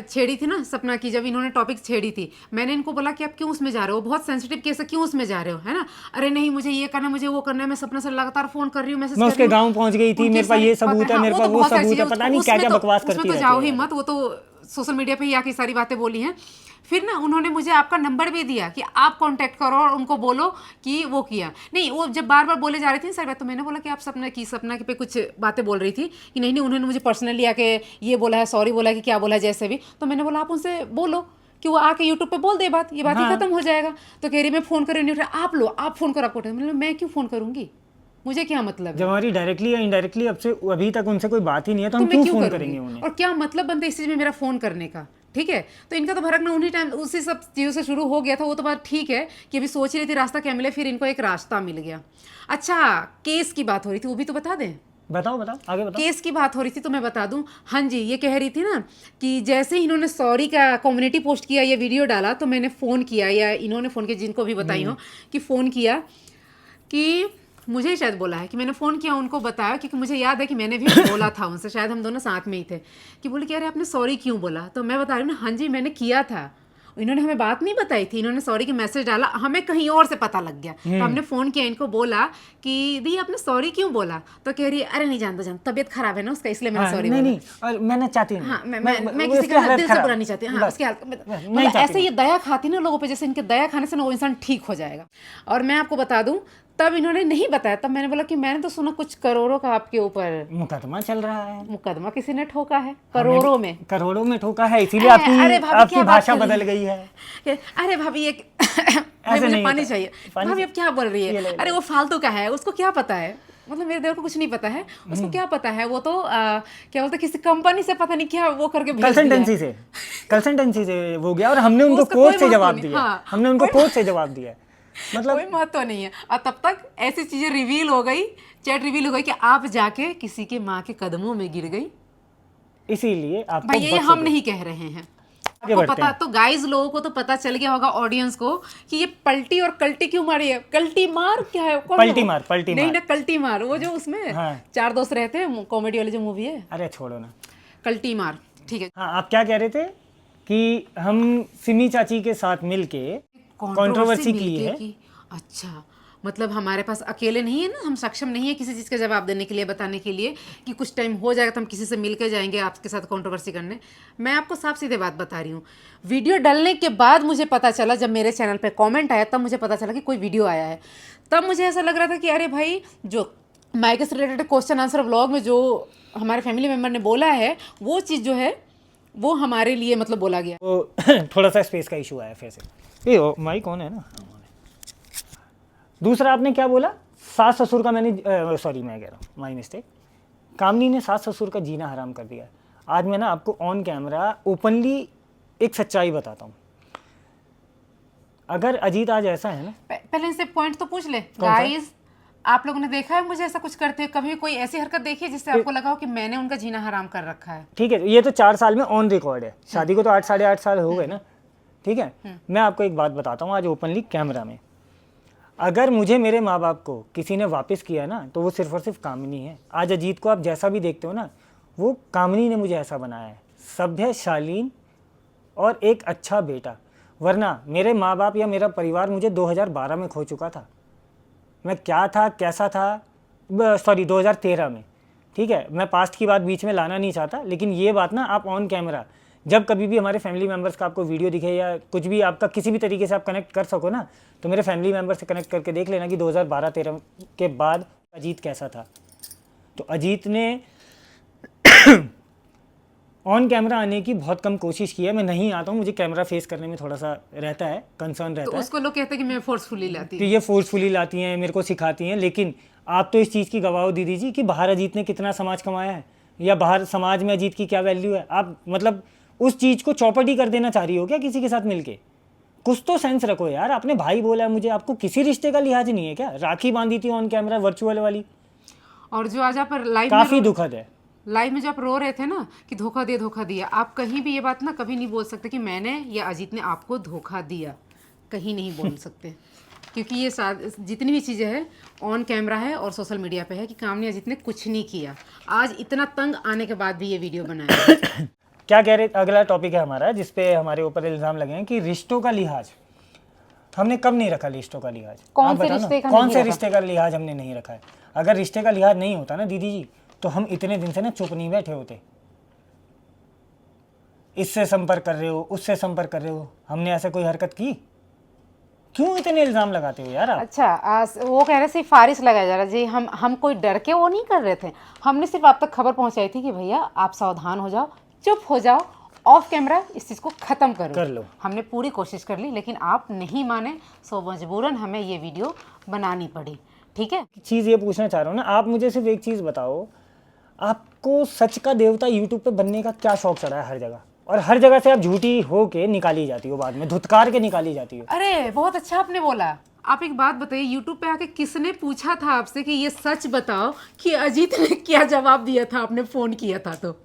छेड़ी थी ना सपना की, जब इन्होंने टॉपिक छेड़ी थी, मैंने इनको बोला कि आप क्यों उसमें जा रहे हो, बहुत सेंसिटिव केस है, क्यों उसमें जा रहे हो, है ना। अरे नहीं मुझे ये करना है, मुझे वो करना है, मैं सपना से लगातार फोन कर रही हूँ, मैसेज मैं कर उसके रही हूँ, गांव पहुंच गई थी, मेरे पास ये सबूत है, मेरे पास वो सबूत है, पता नहीं क्या क्या बकवास करती उसमें तो रहती जाओ है ही यार। मत, वो तो सोशल मीडिया पे ही आके सारी बातें बोली हैं। फिर ना उन्होंने मुझे आपका नंबर भी दिया कि आप कांटेक्ट करो और उनको बोलो कि वो किया नहीं। वो जब बार बार बोले जा रही थी सर बात, तो मैंने बोला कि आप सपना के पे कुछ बातें बोल रही थी कि नहीं नहीं, उन्होंने मुझे पर्सनली आके ये बोला है, सॉरी बोला है कि क्या बोला है, जैसे भी। तो मैंने बोला आप उनसे बोलो कि वो आके यूट्यूब पे बोल दे बात, ये बात ही खत्म हो जाएगा। तो कह रही मैं फोन कर रही नहीं उठ रहा, आप लो, आप फोन करो, आपको मतलब मैं क्यों फोन करूंगी, मुझे क्या मतलब जब हमारी डायरेक्टली या इनडायरेक्टली अब से अभी तक उनसे कोई बात ही नहीं है तो हम मैं क्यों फोन करूंगी? करेंगे उन्हें। और क्या मतलब बनता है इस चीज में मेरा फोन करने का, ठीक है। तो इनका तो भड़कना उन्हीं टाइम उसी सब चीज़ों से शुरू हो गया था। वो तो बात ठीक है कि अभी सोच रही थी रास्ता क्या मिले, फिर इनको एक रास्ता मिल गया। अच्छा केस की बात हो रही थी, वो भी तो बता दें। बताओ बताओ आगे बताओ। केस की बात हो रही थी तो मैं बता दूं। हाँ जी, ये कह रही थी ना कि जैसे ही इन्होंने सॉरी का कम्युनिटी पोस्ट किया, ये वीडियो डाला, तो मैंने फ़ोन किया, या इन्होंने फ़ोन किया, जिनको भी बताई हो कि फ़ोन किया, कि मुझे ही शायद बोला है कि मैंने फ़ोन किया, उनको बताया, क्योंकि मुझे याद है कि मैंने भी बोला था उनसे, शायद हम दोनों साथ में ही थे, कि बोले कि अरे आपने सॉरी क्यों बोला। तो मैं बता रही हूँ ना, हाँ जी मैंने किया था। इन्होंने हमें बात नहीं बताई थी, इन्होंने सॉरी की मैसेज डाला, हमें कहीं और से पता लग गया। तो हमने फ़ोन किया, इनको बोला कि दी आपने सॉरी क्यों बोला। तो कह रही है अरे नहीं जानता तबीयत खराब है ना उसका, इसलिए मैंने सॉरी बोला। नहीं और मैंने चाहती हूँ, हाँ मैं किसी का दिल से बुरा नहीं चाहती। हाँ उसके मतलब ऐसे ये दया खाती ना लोगों पे, जैसे इनके दया खाने से ना वो इंसान ठीक हो जाएगा। और मैं आपको बता दूं, तब इन्होंने नहीं बताया, तब मैंने बोला कि मैंने तो सुना कुछ करोड़ों का आपके ऊपर मुकदमा चल रहा है। मुकदमा किसी ने ठोका है, करोड़ों में ठोका है, इसीलिए आपकी भाषा बदल गई है। अरे भाभी एक मुझे पानी चाहिए। भाभी अब क्या बोल रही है, अरे वो फालतू का है, उसको क्या पता है, मतलब मेरे देवर को कुछ नहीं पता है, उसको क्या पता है, वो तो क्या बोलते किसी कंपनी से पता नहीं क्या वो करके भेज दिया, कंसल्टेंसी से वो गया और हमने उनको कोर्ट से जवाब दिया। हमने उनको कोर्ट से जवाब दिया, मतलब कोई महत्व नहीं है। और तब तक ऐसी चीजें रिवील हो गई, चैट रिवील हो गई कि आप जाके किसी के माँ के कदमों में गिर गई। इसीलिए आपको भाई ये हम नहीं कह रहे हैं, आपको पता तो गाइस, लोगों को तो पता चल गया होगा, ऑडियंस को, कि ये पलटी और कल्टी क्यों मारी है। कल्टी मार क्या है, पलटी मार नहीं ना, कल्टी मार वो जो उसमें चार दोस्त रहते हैं, कॉमेडी वाली जो मूवी है। अरे छोड़ो ना, कल्टी मार, ठीक है। हाँ आप क्या कह रहे थे कि हम सिमी चाची के साथ मिलके कंट्रोवर्सी की है। अच्छा मतलब हमारे पास अकेले नहीं है ना, हम सक्षम नहीं है किसी चीज़ का जवाब देने के लिए, बताने के लिए कि कुछ टाइम हो जाएगा तो हम किसी से मिल के जाएंगे आपके साथ कंट्रोवर्सी करने। मैं आपको साफ सीधे बात बता रही हूँ, वीडियो डालने के बाद मुझे पता चला, जब मेरे चैनल पे कमेंट आया तब मुझे पता चला कि कोई वीडियो आया है। तब मुझे ऐसा लग रहा था कि अरे भाई, जो माइक से रिलेटेड क्वेश्चन आंसर व्लॉग में जो हमारे फैमिली मेम्बर ने बोला है, वो चीज़ जो है वो हमारे लिए मतलब बोला गया। तो थोड़ा सा स्पेस का इशू आया फिर से। ये माइक कौन है ना। दूसरा आपने क्या बोला, सास ससुर का मैंने सॉरी मैं कह रहा हूँ, माई मिस्टेक, कामनी ने सास ससुर का जीना हराम कर दिया। आज मैं ना आपको ऑन कैमरा ओपनली एक सच्चाई बताता हूँ। अगर अजीत आज ऐसा है ना, पहले इनसे पॉइंट तो पूछ ले गाइस, आप लोगों ने देखा है मुझे ऐसा कुछ करते हुए, कभी कोई ऐसी हरकत देखी है जिससे आपको लगा हो कि मैंने उनका जीना हराम कर रखा है? ठीक है, ये तो 4 साल में ऑन रिकॉर्ड है, शादी को तो 8 साढ़े 8 साल हो गए ना। ठीक है, मैं आपको एक बात बताता हूँ आज ओपनली कैमरा में। अगर मुझे मेरे माँ बाप को किसी ने वापस किया ना, तो वो सिर्फ और सिर्फ कामिनी है। आज अजीत को आप जैसा भी देखते हो ना, वो कामिनी ने मुझे ऐसा बनाया है, सभ्य, शालीन और एक अच्छा बेटा। वरना मेरे माँ बाप या मेरा परिवार मुझे 2012 में खो चुका था। मैं क्या था, कैसा था, सॉरी 2013 में। ठीक है, मैं पास्ट की बात बीच में लाना नहीं चाहता, लेकिन ये बात ना आप ऑन कैमरा जब कभी भी हमारे फैमिली मेम्बर्स का आपको वीडियो दिखे या कुछ भी आपका किसी भी तरीके से आप कनेक्ट कर सको ना, तो मेरे फैमिली मेम्बर से कनेक्ट करके देख लेना कि 2012-13 के बाद अजीत कैसा था। तो अजीत ने ऑन कैमरा आने की बहुत कम कोशिश की है। मैं नहीं आता हूँ, मुझे कैमरा फेस करने में थोड़ा सा रहता है, कंसर्न रहता है। उसको लोग कहते हैं कि मैं फोर्सफुली लाती हूँ, तो ये फोर्सफुली लाती हैं, मेरे को सिखाती हैं। लेकिन आप तो इस चीज़ की गवाह हो दीदी जी कि बाहर अजीत ने कितना समाज कमाया है, या बाहर समाज में अजीत की क्या वैल्यू है। आप मतलब उस चीज़ को चौपट ही कर देना चाह रही हो क्या किसी के साथ मिलके? कुछ तो सेंस रखो यार। आपने भाई बोला है मुझे, आपको किसी रिश्ते का लिहाज नहीं है क्या? राखी बांधी थी ऑन कैमरा वर्चुअल वाली, और जो आज आप लाइव काफी दुखद है। लाइव में जो आप रो रहे थे ना कि धोखा दिया, आप कहीं भी ये बात ना कभी नहीं बोल सकते कि मैंने या अजीत ने आपको धोखा दिया, कहीं नहीं बोल सकते। क्योंकि ये जितनी भी चीज़ें हैं ऑन कैमरा है और सोशल मीडिया पे है कि कामनी अजीत ने कुछ नहीं किया। आज इतना तंग आने के बाद भी ये वीडियो बनाया। क्या कह रहे? अगला टॉपिक है हमारा जिसपे हमारे ऊपर इल्ज़ाम लगे हैं कि रिश्तों का लिहाज हमने कब नहीं रखा। रिश्तों का लिहाज कौन से रिश्ते का कौन से रिश्ते का लिहाज हमने नहीं रखा है? अगर रिश्ते का लिहाज नहीं होता ना दीदी जी, तो हम इतने दिन से ना चुप नहीं बैठे होते। इससे संपर्क कर रहे हो, उससे संपर्क कर रहे हो, हमने ऐसे कोई हरकत की? क्यों इतने इल्जाम लगाते हो यार आप? अच्छा, वो कह रहे सिफारिश लगाया जा रहा जी। हम कोई डर के वो नहीं कर रहे थे। हमने सिर्फ आप तक खबर पहुंचाई थी कि भैया आप सावधान हो जाओ, चुप हो जाओ, ऑफ कैमरा इस चीज़ को ख़त्म कर लो। हमने पूरी कोशिश कर ली, लेकिन आप नहीं माने, सो मजबूरन हमें ये वीडियो बनानी पड़ी। ठीक है, चीज़ ये पूछना चाह रहा हूँ ना, आप मुझे सिर्फ एक चीज़ बताओ, आपको सच का देवता यूट्यूब पे बनने का क्या शौक चढ़ा है हर जगह? और हर जगह से आप झूठी हो के निकाली जाती हो, बाद में धुतकार के निकाली जाती हो। अरे बहुत अच्छा आपने बोला। आप एक बात बताइए, यूट्यूब पे आके किसने पूछा था आपसे कि ये सच बताओ कि अजीत ने क्या जवाब दिया था, आपने फोन किया था तो?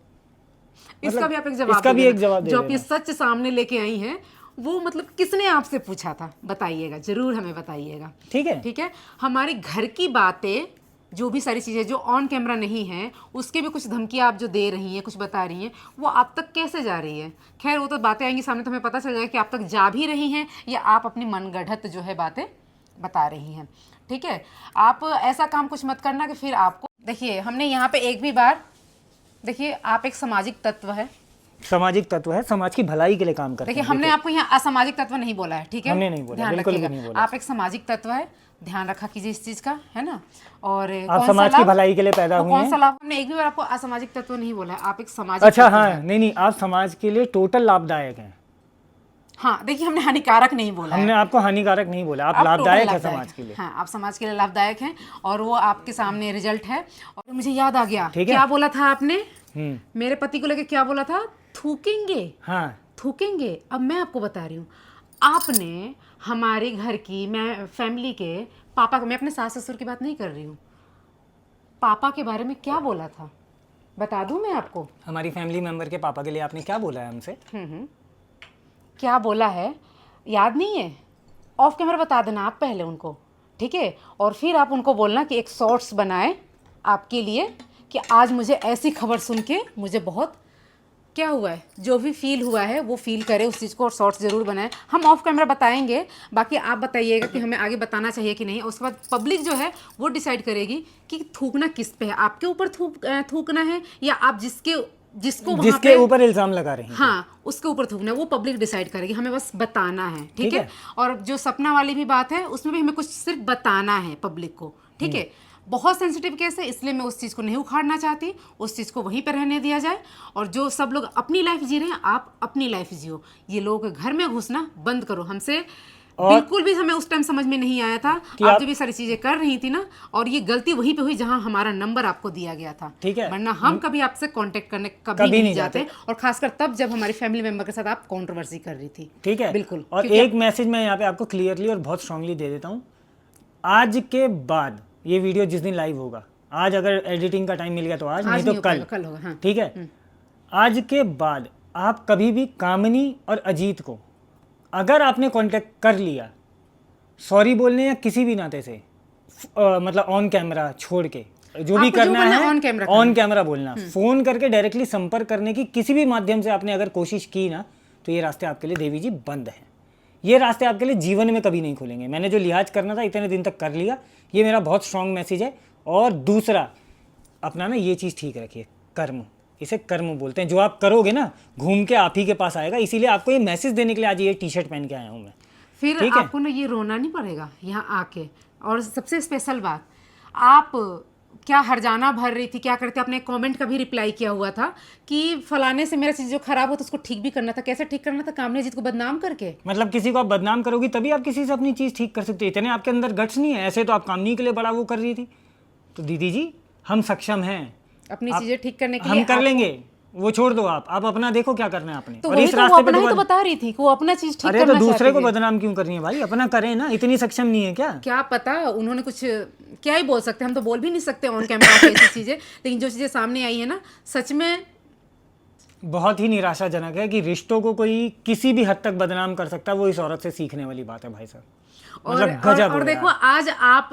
इसका भी आप एक जवाब दे जो आप ये सच सामने लेके आई हैं, वो मतलब किसने आपसे पूछा था? बताइएगा, जरूर हमें बताइएगा। ठीक है, ठीक है। हमारे घर की बातें, जो भी सारी चीज़ें जो ऑन कैमरा नहीं है, उसके भी कुछ धमकियाँ आप जो दे रही हैं, कुछ बता रही हैं, वो आप तक कैसे जा रही है? खैर वो तो बातें आएंगी सामने तो हमें पता चल जाएगा कि आप तक जा भी रही हैं या आप अपनी मनगढ़ंत जो है बातें बता रही हैं। ठीक है, आप ऐसा काम कुछ मत करना कि फिर आपको देखिए, हमने यहाँ पे एक भी बार, देखिए आप एक सामाजिक तत्व है, समाज की भलाई के लिए काम करते हैं। देखिए हमने आपको यहाँ असामाजिक तत्व नहीं बोला है, ठीक है? हमने नहीं बोला, बिल्कुल भी नहीं बोला। आप एक सामाजिक तत्व है, ध्यान रखा कीजिए इस चीज का, है ना? और आप समाज की भलाई के लिए पैदा हुए हैं। कौन सा लाभ? हमने एक भी बार आपको असामाजिक तत्व नहीं बोला है, आप एक सामाजिक अच्छा, हाँ, नहीं, आप समाज के लिए टोटल लाभदायक हैं। हाँ, देखिए हमने हानिकारक नहीं बोला, हमने आपको हानिकारक नहीं बोला, आप लाभदायक है समाज के लिए। हाँ, आप समाज के लिए लाभदायक हैं और वो आपके सामने रिजल्ट है। और मुझे याद आ गया, क्या बोला था आपने मेरे पति को लेकर? क्या बोला था? थूकेंगे। हाँ, थूकेंगे। अब मैं आपको बता रही हूँ, आपने हमारे घर की, मैं फैमिली के पापा को, मैं अपने सास ससुर की बात नहीं कर रही हूँ, पापा के बारे में क्या बोला था बता दूं मैं आपको? हमारी फैमिली मेंबर के पापा के लिए आपने क्या बोला है हमसे? क्या बोला है याद नहीं है? ऑफ कैमरा बता देना आप पहले उनको, ठीक है? और फिर आप उनको बोलना कि एक शॉर्ट्स बनाए आपके लिए कि आज मुझे ऐसी खबर सुन के मुझे बहुत क्या हुआ है, जो भी फील हुआ है वो फील करे उस चीज़ को, और शॉर्ट्स ज़रूर बनाएं। हम ऑफ कैमरा बताएंगे, बाकी आप बताइएगा कि हमें आगे बताना चाहिए कि नहीं। उसके बाद पब्लिक जो है वो डिसाइड करेगी कि थूकना किस पे है, आपके ऊपर थूकना है या आप जिसके ऊपर इल्जाम लगा रहे हैं, हाँ, उसके ऊपर थूकना है, वो पब्लिक डिसाइड करेगी। हमें बस बताना है, ठीक है? और जो सपना वाली भी बात है उसमें भी हमें कुछ सिर्फ बताना है पब्लिक को, ठीक है? बहुत सेंसिटिव केस है, इसलिए मैं उस चीज़ को नहीं उखाड़ना चाहती, उस चीज़ को वहीं पर रहने दिया जाए। और जो सब लोग अपनी लाइफ जी रहे हैं, आप अपनी लाइफ जियो। ये लोग घर में घुसना बंद करो। हमसे बिल्कुल भी हमें उस टाइम समझ में नहीं आया था कि आप जब ये सारी चीजें कर रही थी ना, और ये गलती वहीं पे हुई जहां हमारा नंबर आपको दिया गया था, ठीक है? वरना हम कभी आपसे कांटेक्ट करने कभी नहीं जाते, और खासकर तब जब हमारी फैमिली मेंबर के साथ आप कंट्रोवर्सी कर रही थी, ठीक है? बिल्कुल। और एक मैसेज मैं यहाँ पे आपको क्लियरली और बहुत स्ट्रांगली दे देता हूँ, आज के बाद ये वीडियो जिस दिन लाइव होगा, आज अगर एडिटिंग का टाइम मिल गया तो आज नहीं तो कल होगा, हाँ। ठीक है? आज के बाद आप कभी भी कामिनी और अजीत को अगर आपने कांटेक्ट कर लिया, सॉरी बोलने या किसी भी नाते से, मतलब ऑन कैमरा छोड़ के जो भी करना है ऑन कैमरा बोलना, फोन करके डायरेक्टली संपर्क करने की किसी भी माध्यम से आपने अगर कोशिश की ना, तो ये रास्ते आपके लिए देवी जी बंद हैं। ये रास्ते आपके लिए जीवन में कभी नहीं खुलेंगे। मैंने जो लिहाज करना था इतने दिन तक कर लिया, ये मेरा बहुत स्ट्रांग मैसेज है। और दूसरा, अपना ना ये चीज़ ठीक रखिए, कर्म, इसे कर्म बोलते हैं। जो आप करोगे ना, घूम के आप ही के पास आएगा। इसीलिए आपको ये मैसेज देने के लिए आज ये टी शर्ट पहन के आया हूँ मैं। फिर आपको ना ये रोना नहीं पड़ेगा यहाँ आके। और सबसे स्पेशल बात, आप क्या हरजाना भर रही थी, क्या करते? आपने कमेंट का भी रिप्लाई किया हुआ था कि फलाने से मेरा चीज़ जो खराब हो तो उसको ठीक भी करना था। कैसे ठीक करना था? कामनी अजीत को बदनाम करके। मतलब किसी को आप बदनाम करोगी तभी आप किसी से अपनी चीज़ ठीक कर सकते। इतने आपके अंदर गट्स नहीं है। ऐसे तो आप कामनी के लिए बड़ा वो कर रही थी। तो दीदी जी, हम सक्षम हैं अपनी चीज़ें ठीक करने के लिए, हम कर लेंगे। वो छोड़ दो, आप अपना देखो क्या करना है आपने। तो और वही इस तो वो रास्ते पे अपना ही तो तो बता रही थी कि वो अपना चीज ठीक अरे तो करना दूसरे को चाहती है। बदनाम क्यों करनी है भाई, अपना करें ना, इतनी सक्षम नहीं है क्या? क्या पता उन्होंने कुछ क्या ही बोल सकते हैं, हम तो बोल भी नहीं सकते ऑन कैमरा की ऐसी चीजें, लेकिन जो चीजें सामने आई है ना, सच में बहुत ही निराशाजनक है कि रिश्तों को कोई किसी भी हद तक बदनाम कर सकता है। वो इस औरत से सीखने वाली बात है भाई साहब, मतलब गजब और हो देखो यार। आज आप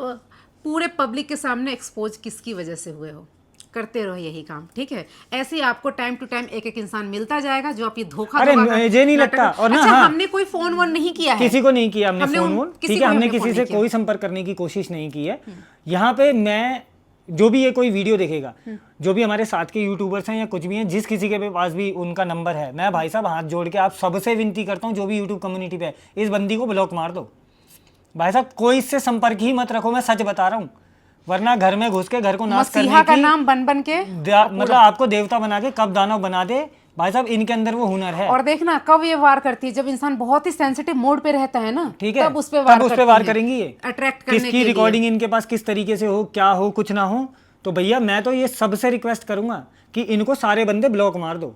पूरे पब्लिक के सामने एक्सपोज किसकी वजह से हुए हो। करते रहो यही काम, ठीक है। ऐसे ही आपको टाइम टू टाइम एक एक इंसान मिलता जाएगा जो आप ये धोखा अरे धोखा मुझे नहीं लगता। और ना, अच्छा हाँ, हमने कोई फोन वोन नहीं किया है, किसी को नहीं किया हमने फोन वोन, किसी ठीक है, को हमने फोन किसी नहीं से किया। कोई संपर्क करने की कोशिश नहीं की है। यहाँ पे मैं, जो भी ये कोई वीडियो देखेगा, जो भी हमारे साथ के यूट्यूबर्स हैं या कुछ भी हैं, जिस किसी के पास भी उनका नंबर है, मैं भाई साहब हाथ जोड़ के आप सबसे विनती करता हूँ, जो भी यूट्यूब कम्युनिटी पे है, इस बंदी को ब्लॉक मार दो भाई साहब। कोई इससे संपर्क ही मत रखो, मैं सच बता रहा हूँ, वरना घर में घुस के घर को नाश मसीहा करने का की नाम बन बन के मतलब आपको देवता बना के कब दानव बना दे भाई साहब, इनके अंदर वो हुनर है। और देखना कब ये वार करती है, जब इंसान बहुत ही सेंसिटिव मोड पे रहता है ना, ठीक है, तब उस पे वार करेंगी ये, अट्रैक्ट करने किसकी के लिए। रिकॉर्डिंग इनके पास किस तरीके से हो, क्या हो, कुछ ना हो। तो भैया मैं तो ये सबसे रिक्वेस्ट करूंगा कि इनको सारे बंदे ब्लॉक मार दो।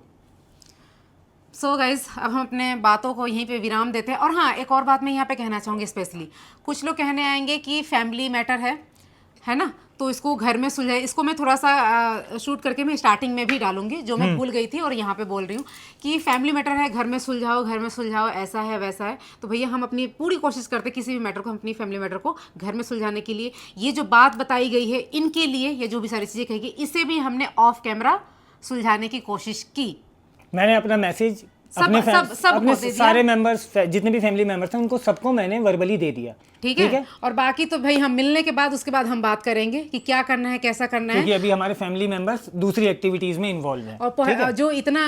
सो गाइज अब हम अपने बातों को यहीं पे विराम देते हैं। और हाँ, एक और बात मैं यहाँ पे कहना चाहूँगी, स्पेशली कुछ लोग कहने आएंगे कि फैमिली मैटर है ना, तो इसको घर में सुलझाए। इसको मैं थोड़ा सा शूट करके मैं स्टार्टिंग में भी डालूंगी, जो मैं भूल गई थी और यहाँ पे बोल रही हूँ कि फैमिली मैटर है, घर में सुलझाओ, ऐसा है वैसा है। तो भैया हम अपनी पूरी कोशिश करते किसी भी मैटर को, अपनी फैमिली मैटर को घर में सुलझाने के लिए। ये जो बात बताई गई है इनके लिए, ये जो भी सारी चीज़ें कही गई, इसे भी हमने ऑफ कैमरा सुलझाने की कोशिश की। मैंने अपना मैसेज अपने सारे मेंबर्स, जितने भी फैमिली मेंबर्स हैं, उनको सबको मैंने वर्बली दे दिया, ठीक है। और बाकी तो भाई हम मिलने के बाद, उसके बाद हम बात करेंगे कि क्या करना है, कैसा करना है, क्योंकि अभी हमारे फैमिली मेंबर्स दूसरी एक्टिविटीज में इन्वॉल्व हैं। और जो इतना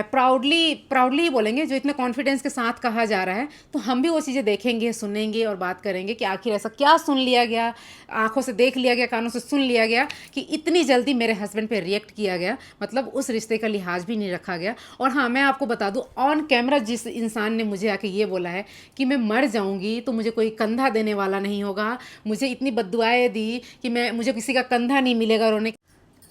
प्राउडली बोलेंगे, जो इतने कॉन्फिडेंस के साथ कहा जा रहा है, तो हम भी वो चीज़ें देखेंगे, सुनेंगे और बात करेंगे कि आखिर ऐसा क्या सुन लिया गया, आंखों से देख लिया गया, कानों से सुन लिया गया कि इतनी जल्दी मेरे हस्बैंड पे रिएक्ट किया गया, मतलब उस रिश्ते का लिहाज भी नहीं रखा गया। और हाँ, मैं आपको बता दूँ, ऑन कैमरा जिस इंसान ने मुझे आके ये बोला है कि मैं मर जाऊंगी तो मुझे कोई कंधा देने वाला नहीं होगा, मुझे इतनी बद्दुआएं दी कि मुझे किसी का कंधा नहीं मिलेगा रोने,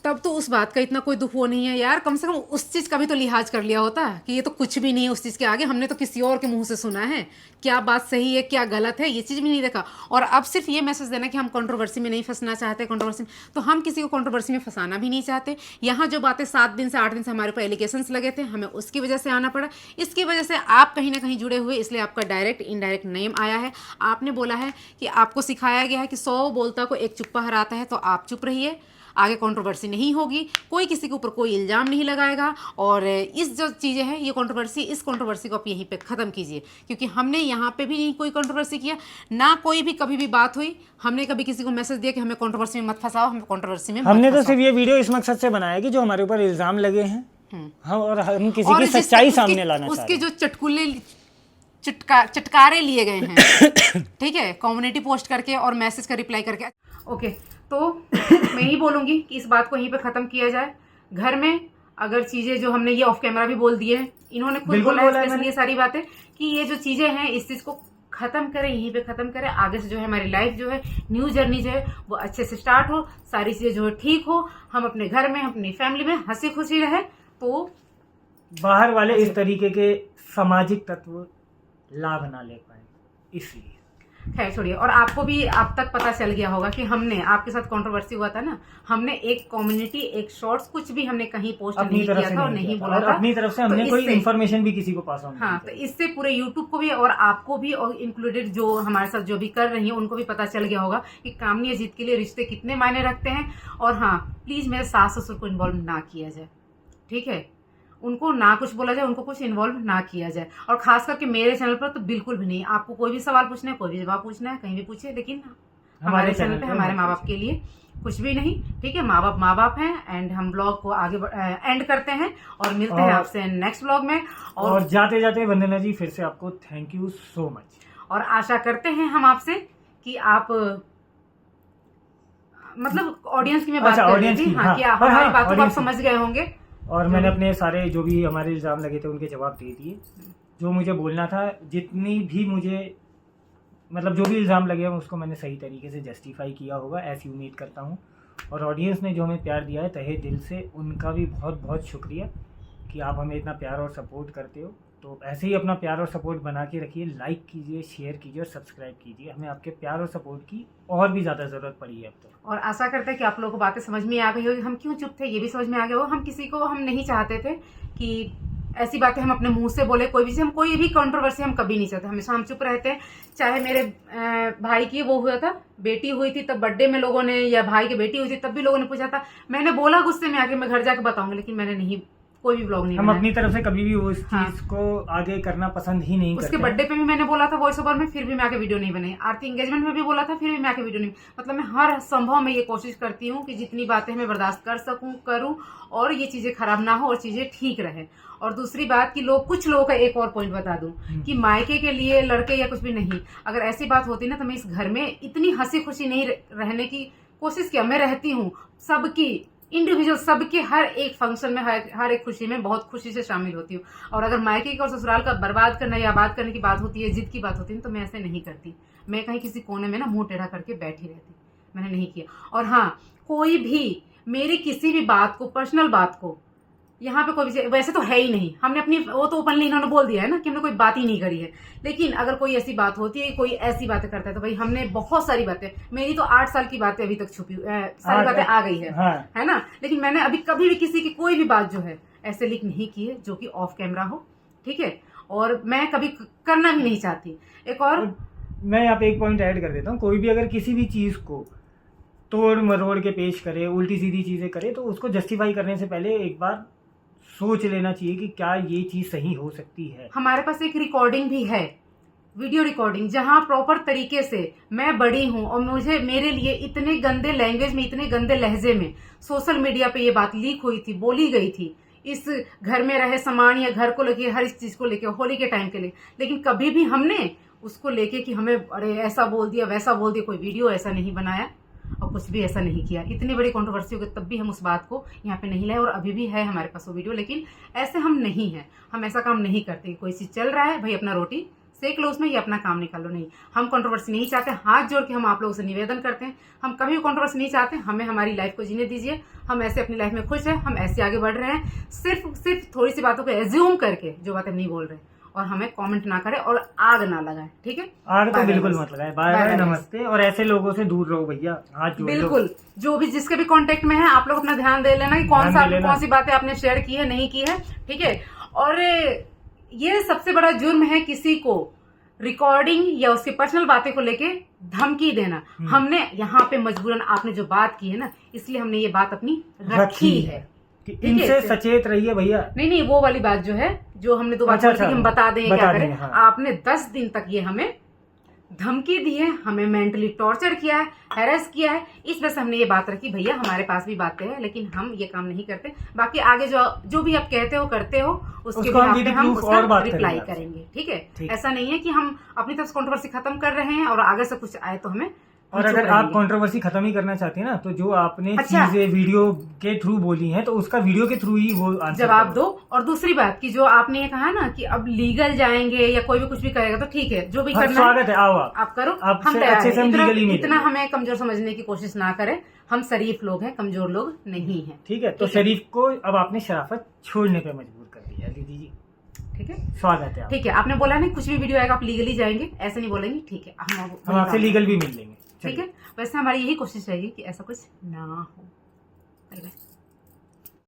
तब तो उस बात का इतना कोई दुख वो नहीं है यार। कम से कम उस चीज़ का भी तो लिहाज कर लिया होता कि ये तो कुछ भी नहीं है उस चीज़ के आगे। हमने तो किसी और के मुंह से सुना है, क्या बात सही है क्या गलत है, ये चीज़ भी नहीं देखा। और अब सिर्फ ये मैसेज देना कि हम कंट्रोवर्सी में नहीं फंसना चाहते, कंट्रोवर्सी, तो हम किसी को कंट्रोवर्सी में फंसाना भी नहीं चाहते। यहाँ जो बातें 7 दिन से 8 दिन से हमारे ऊपर एलिगेशंस लगे थे, हमें उसकी वजह से आना पड़ा। इसकी वजह से आप कहीं ना कहीं जुड़े हुए, इसलिए आपका डायरेक्ट इनडायरेक्ट नेम आया है। आपने बोला है कि आपको सिखाया गया है कि 100 बोलता को एक चुप्पा हराता है, तो आप चुप रहिए, आगे कंट्रोवर्सी नहीं होगी, कोई किसी के ऊपर कोई इल्ज़ाम नहीं लगाएगा। और इस जो चीज़ें हैं, ये कंट्रोवर्सी, इस कंट्रोवर्सी को आप यहीं पे ख़त्म कीजिए, क्योंकि हमने यहाँ पे भी नहीं कोई कंट्रोवर्सी किया, ना कोई भी कभी भी बात हुई। हमने कभी किसी को मैसेज दिया कि हमें कंट्रोवर्सी में मत फंसाओ, हमें कंट्रोवर्सी में हमने तो सिर्फ ये वीडियो इस मकसद से बनाया कि जो हमारे ऊपर इल्ज़ाम लगे हैं और हम किसी की सच्चाई सामने लाना चाहते हैं। उसके जो चटकारे लिए गए हैं ठीक है, कम्युनिटी पोस्ट करके और मैसेज का रिप्लाई करके। ओके, तो मैं ही बोलूँगी कि इस बात को यहीं पे ख़त्म किया जाए। घर में अगर चीज़ें जो हमने ये ऑफ कैमरा भी बोल दिए हैं, इन्होंने खुद बोला है स्पेशली ये सारी बातें कि ये जो चीज़ें हैं इस चीज़ को ख़त्म करें, यहीं पे ख़त्म करें। आगे से जो है हमारी लाइफ जो है, न्यू जर्नी जो है वो अच्छे से स्टार्ट हो, सारी चीज़ें जो है ठीक हो, हम अपने घर में अपनी फैमिली में हंसी खुशी रहे, तो बाहर वाले इस तरीके के सामाजिक तत्व लाभ ना ले पाए, इसलिए। खैर छोड़िए। और आपको भी अब तक पता चल गया होगा कि हमने, आपके साथ कंट्रोवर्सी हुआ था ना, हमने एक कम्युनिटी, एक शॉर्ट्स, कुछ भी हमने कहीं पोस्ट नहीं किया था और नहीं बोला था अपनी तरफ से। हमने कोई इन्फॉर्मेशन भी किसी को पास ऑन। हाँ, तो इससे पूरे यूट्यूब को भी और आपको भी, और इंक्लूडेड जो हमारे साथ जो भी कर रही है उनको भी पता चल गया होगा कि कामनी अजीत के लिए रिश्ते कितने मायने रखते हैं। और हाँ, प्लीज़ मेरे सास ससुर को इन्वॉल्व ना किया जाए, ठीक है, उनको ना कुछ बोला जाए, उनको कुछ इन्वॉल्व ना किया जाए। और खास करके मेरे चैनल पर तो बिल्कुल भी नहीं। आपको कोई भी सवाल पूछना है, कोई भी जवाब पूछना है, कहीं भी पूछिए, लेकिन हमारे चैनल पे हमारे माँ बाप के लिए कुछ भी नहीं, ठीक है। माँ बाप हैं। एंड हम ब्लॉग को आगे एंड करते हैं और मिलते हैं आपसे नेक्स्ट ब्लॉग में। और जाते जाते वंदना जी, फिर से आपको थैंक यू सो मच। और आशा करते हैं हम आपसे कि आप, मतलब ऑडियंस की मैं बात कर रही थी, हाँ, कि हमारी बातों को आप समझ गए होंगे। और मैंने अपने सारे जो भी हमारे इल्ज़ाम लगे थे उनके जवाब दे दिए, जो मुझे बोलना था। जितनी भी मुझे मतलब जो भी इल्ज़ाम लगे हैं उसको मैंने सही तरीके से जस्टिफाई किया होगा, ऐसी उम्मीद करता हूँ। और ऑडियंस ने जो हमें प्यार दिया है तहे दिल से, उनका भी बहुत बहुत शुक्रिया कि आप हमें इतना प्यार और सपोर्ट करते हो। तो ऐसे ही अपना प्यार और सपोर्ट बना के रखिए, लाइक कीजिए, शेयर कीजिए और सब्सक्राइब कीजिए। हमें आपके प्यार और सपोर्ट की और भी ज़्यादा ज़रूरत पड़ी है अब तो। और आशा करते हैं कि आप लोगों को बातें समझ में आ गई होगी, हम क्यों चुप थे ये भी समझ में आ गया हो। हम नहीं चाहते थे कि ऐसी बातें हम अपने मुंह से बोले, हम कोई भी कंट्रोवर्सी हम कभी नहीं चाहते, हमेशा हम चुप रहते हैं। चाहे मेरे भाई की वो हुआ था, बेटी हुई थी, तब बर्थडे में लोगों ने, या भाई की बेटी हुई थी तब भी लोगों ने पूछा था, मैंने बोला गुस्से में आके मैं घर जाके बताऊंगी, लेकिन मैंने नहीं, कोई भी ब्लॉग नहीं हम बनाया। अपनी तरफ से कभी भी उस चीज को आगे करना पसंद ही नहीं करते। उसके बर्थडे पे भी मैंने बोला था वॉइस ओवर में, फिर भी मैं आके वीडियो नहीं बनाई। आरती एंगेजमेंट में भी बोला था, फिर भी मैं आके वीडियो नहीं, मतलब मैं हर संभव में ये कोशिश करती हूँ कि जितनी बातें मैं बर्दाश्त कर सकूं करूं, और ये चीजें खराब ना हो और चीजें ठीक रहे। और दूसरी बात कि कुछ लोगों का एक और पॉइंट बता दूं कि मायके के लिए लड़के या कुछ भी नहीं, अगर ऐसी बात होती ना तो मैं इस घर में इतनी हंसी खुशी नहीं रहने की कोशिश किया। मैं रहती हूँ सबकी इंडिविजुअल, सबके हर एक फंक्शन में, हर एक खुशी में बहुत खुशी से शामिल होती हूँ। और अगर मायके का और ससुराल का बर्बाद करना या आबाद करने की बात होती है, जिद की बात होती है, तो मैं ऐसे नहीं करती। मैं कहीं किसी कोने में ना मुंह टेढ़ा करके बैठी रहती, मैंने नहीं किया। और हाँ, कोई भी मेरी किसी भी बात को, पर्सनल बात को, यहाँ पे कोई भी, वैसे तो है ही नहीं, हमने अपनी वो तो ओपनली इन्होंने बोल दिया है ना कि हमने कोई बात ही नहीं करी है। लेकिन अगर कोई ऐसी बात होती है, कोई ऐसी बातें करता है, तो भाई हमने बहुत सारी बातें, मेरी तो 8 साल की बातें अभी तक छुपी, सारी बातें आ गई है, हाँ। है ना। लेकिन मैंने अभी कभी भी किसी की कोई भी बात जो है ऐसे लीक नहीं की है जो कि ऑफ कैमरा हो, ठीक है। और मैं कभी करना भी नहीं चाहती। एक और मैं यहाँ पे एक पॉइंट ऐड कर देता हूँ, कोई भी अगर किसी भी चीज़ को तोड़ मरोड़ के पेश करे, उल्टी सीधी चीज़ें करे, तो उसको जस्टिफाई करने से पहले एक बार सोच लेना चाहिए कि क्या ये चीज़ सही हो सकती है। हमारे पास एक रिकॉर्डिंग भी है, वीडियो रिकॉर्डिंग, जहां प्रॉपर तरीके से मैं बड़ी हूं और मेरे लिए इतने गंदे लैंग्वेज में, इतने गंदे लहजे में सोशल मीडिया पे ये बात लीक हुई थी, बोली गई थी, इस घर में रहे सामान या घर को लेके, हर इस चीज को लेके, होली के टाइम के लिए। लेकिन कभी भी हमने उसको लेके कि हमें अरे ऐसा बोल दिया, वैसा बोल दिया, कोई वीडियो ऐसा नहीं बनाया और कुछ भी ऐसा नहीं किया। इतनी बड़ी कंट्रोवर्सी हो गई तब भी हम उस बात को यहाँ पे नहीं लाए, और अभी भी है हमारे पास वो वीडियो। लेकिन ऐसे हम नहीं हैं, हम ऐसा काम नहीं करते। कोई चीज चल रहा है, भाई अपना रोटी सेक लो उसमें, ये अपना काम निकाल लो। नहीं, हम कंट्रोवर्सी नहीं चाहते। हाथ जोड़ के हम आप लोगों से निवेदन करते हैं, हम कभी भी कंट्रोवर्सी नहीं चाहते। हमें हमारी लाइफ को जीने दीजिए, हम ऐसे अपनी लाइफ में खुश हैं, हम ऐसे आगे बढ़ रहे हैं। सिर्फ थोड़ी सी बातों को एज्यूम करके जो बातें नहीं बोल रहे, और हमें कमेंट ना करें और आग ना लगाए, ठीक है। आग तो बिल्कुल मत लगाए। बाय बाय, नमस्ते। और ऐसे लोगों से दूर रहो भैया, हाथ जोड़ लो। बिल्कुल, जो भी जिसके भी कांटेक्ट में है, आप लोग अपना ध्यान दे लेना कि कौन सी बातें आपने शेयर की है, नहीं की है, ठीक है। और ये सबसे बड़ा जुर्म है किसी को रिकॉर्डिंग या उसकी पर्सनल बातें को लेके धमकी देना। हमने यहाँ पे मजबूरन, आपने जो बात की है ना, इसलिए हमने ये बात अपनी रखी है कि इनसे सचेत रहिए भैया। नहीं, वो वाली बात जो है, जो हमने 2 बार बोली थी, हम बता दें क्या करें। हाँ। आपने 10 दिन तक ये हमें धमकी दी है, हमें मेंटली टॉर्चर किया है, हैरेस किया है। इस वजह से हमने ये बात रखी, भैया हमारे पास भी बातें हैं, लेकिन हम ये काम नहीं करते। बाकी आगे जो भी आप कहते हो, करते हो, उसके भी हम उसका रिप्लाई करेंगे, ठीक है। ऐसा नहीं है कि हम अपनी तरफ से कंट्रोवर्सी खत्म कर रहे हैं और आगे से कुछ आए तो हमें। और अगर आप कंट्रोवर्सी खत्म ही करना चाहते हैं ना, तो जो आपने चीजें वीडियो के थ्रू बोली हैं, तो उसका वीडियो के थ्रू ही वो जवाब दो। और दूसरी बात कि जो आपने ये कहा ना कि अब लीगल जाएंगे या कोई भी कुछ भी करेगा, तो ठीक है, जो भी करना स्वागत है, आओ आप करो, हम तैयार हैं। इतना हमें कमजोर समझने की कोशिश ना करें, हम शरीफ लोग हैं, कमजोर लोग नहीं है, ठीक है। तो शरीफ को अब आपने शराफत छोड़ने पे मजबूर कर दिया दीदी जी, ठीक है। स्वागत है, ठीक है। आपने बोला नहीं कुछ भी वीडियो आएगा आप लीगली जाएंगे, ऐसे नहीं बोलेंगे, ठीक है। हम आपसे लीगल भी मिल लेंगे, ठीक है। वैसे हमारी यही कोशिश रहेगी कि ऐसा कुछ ना हो।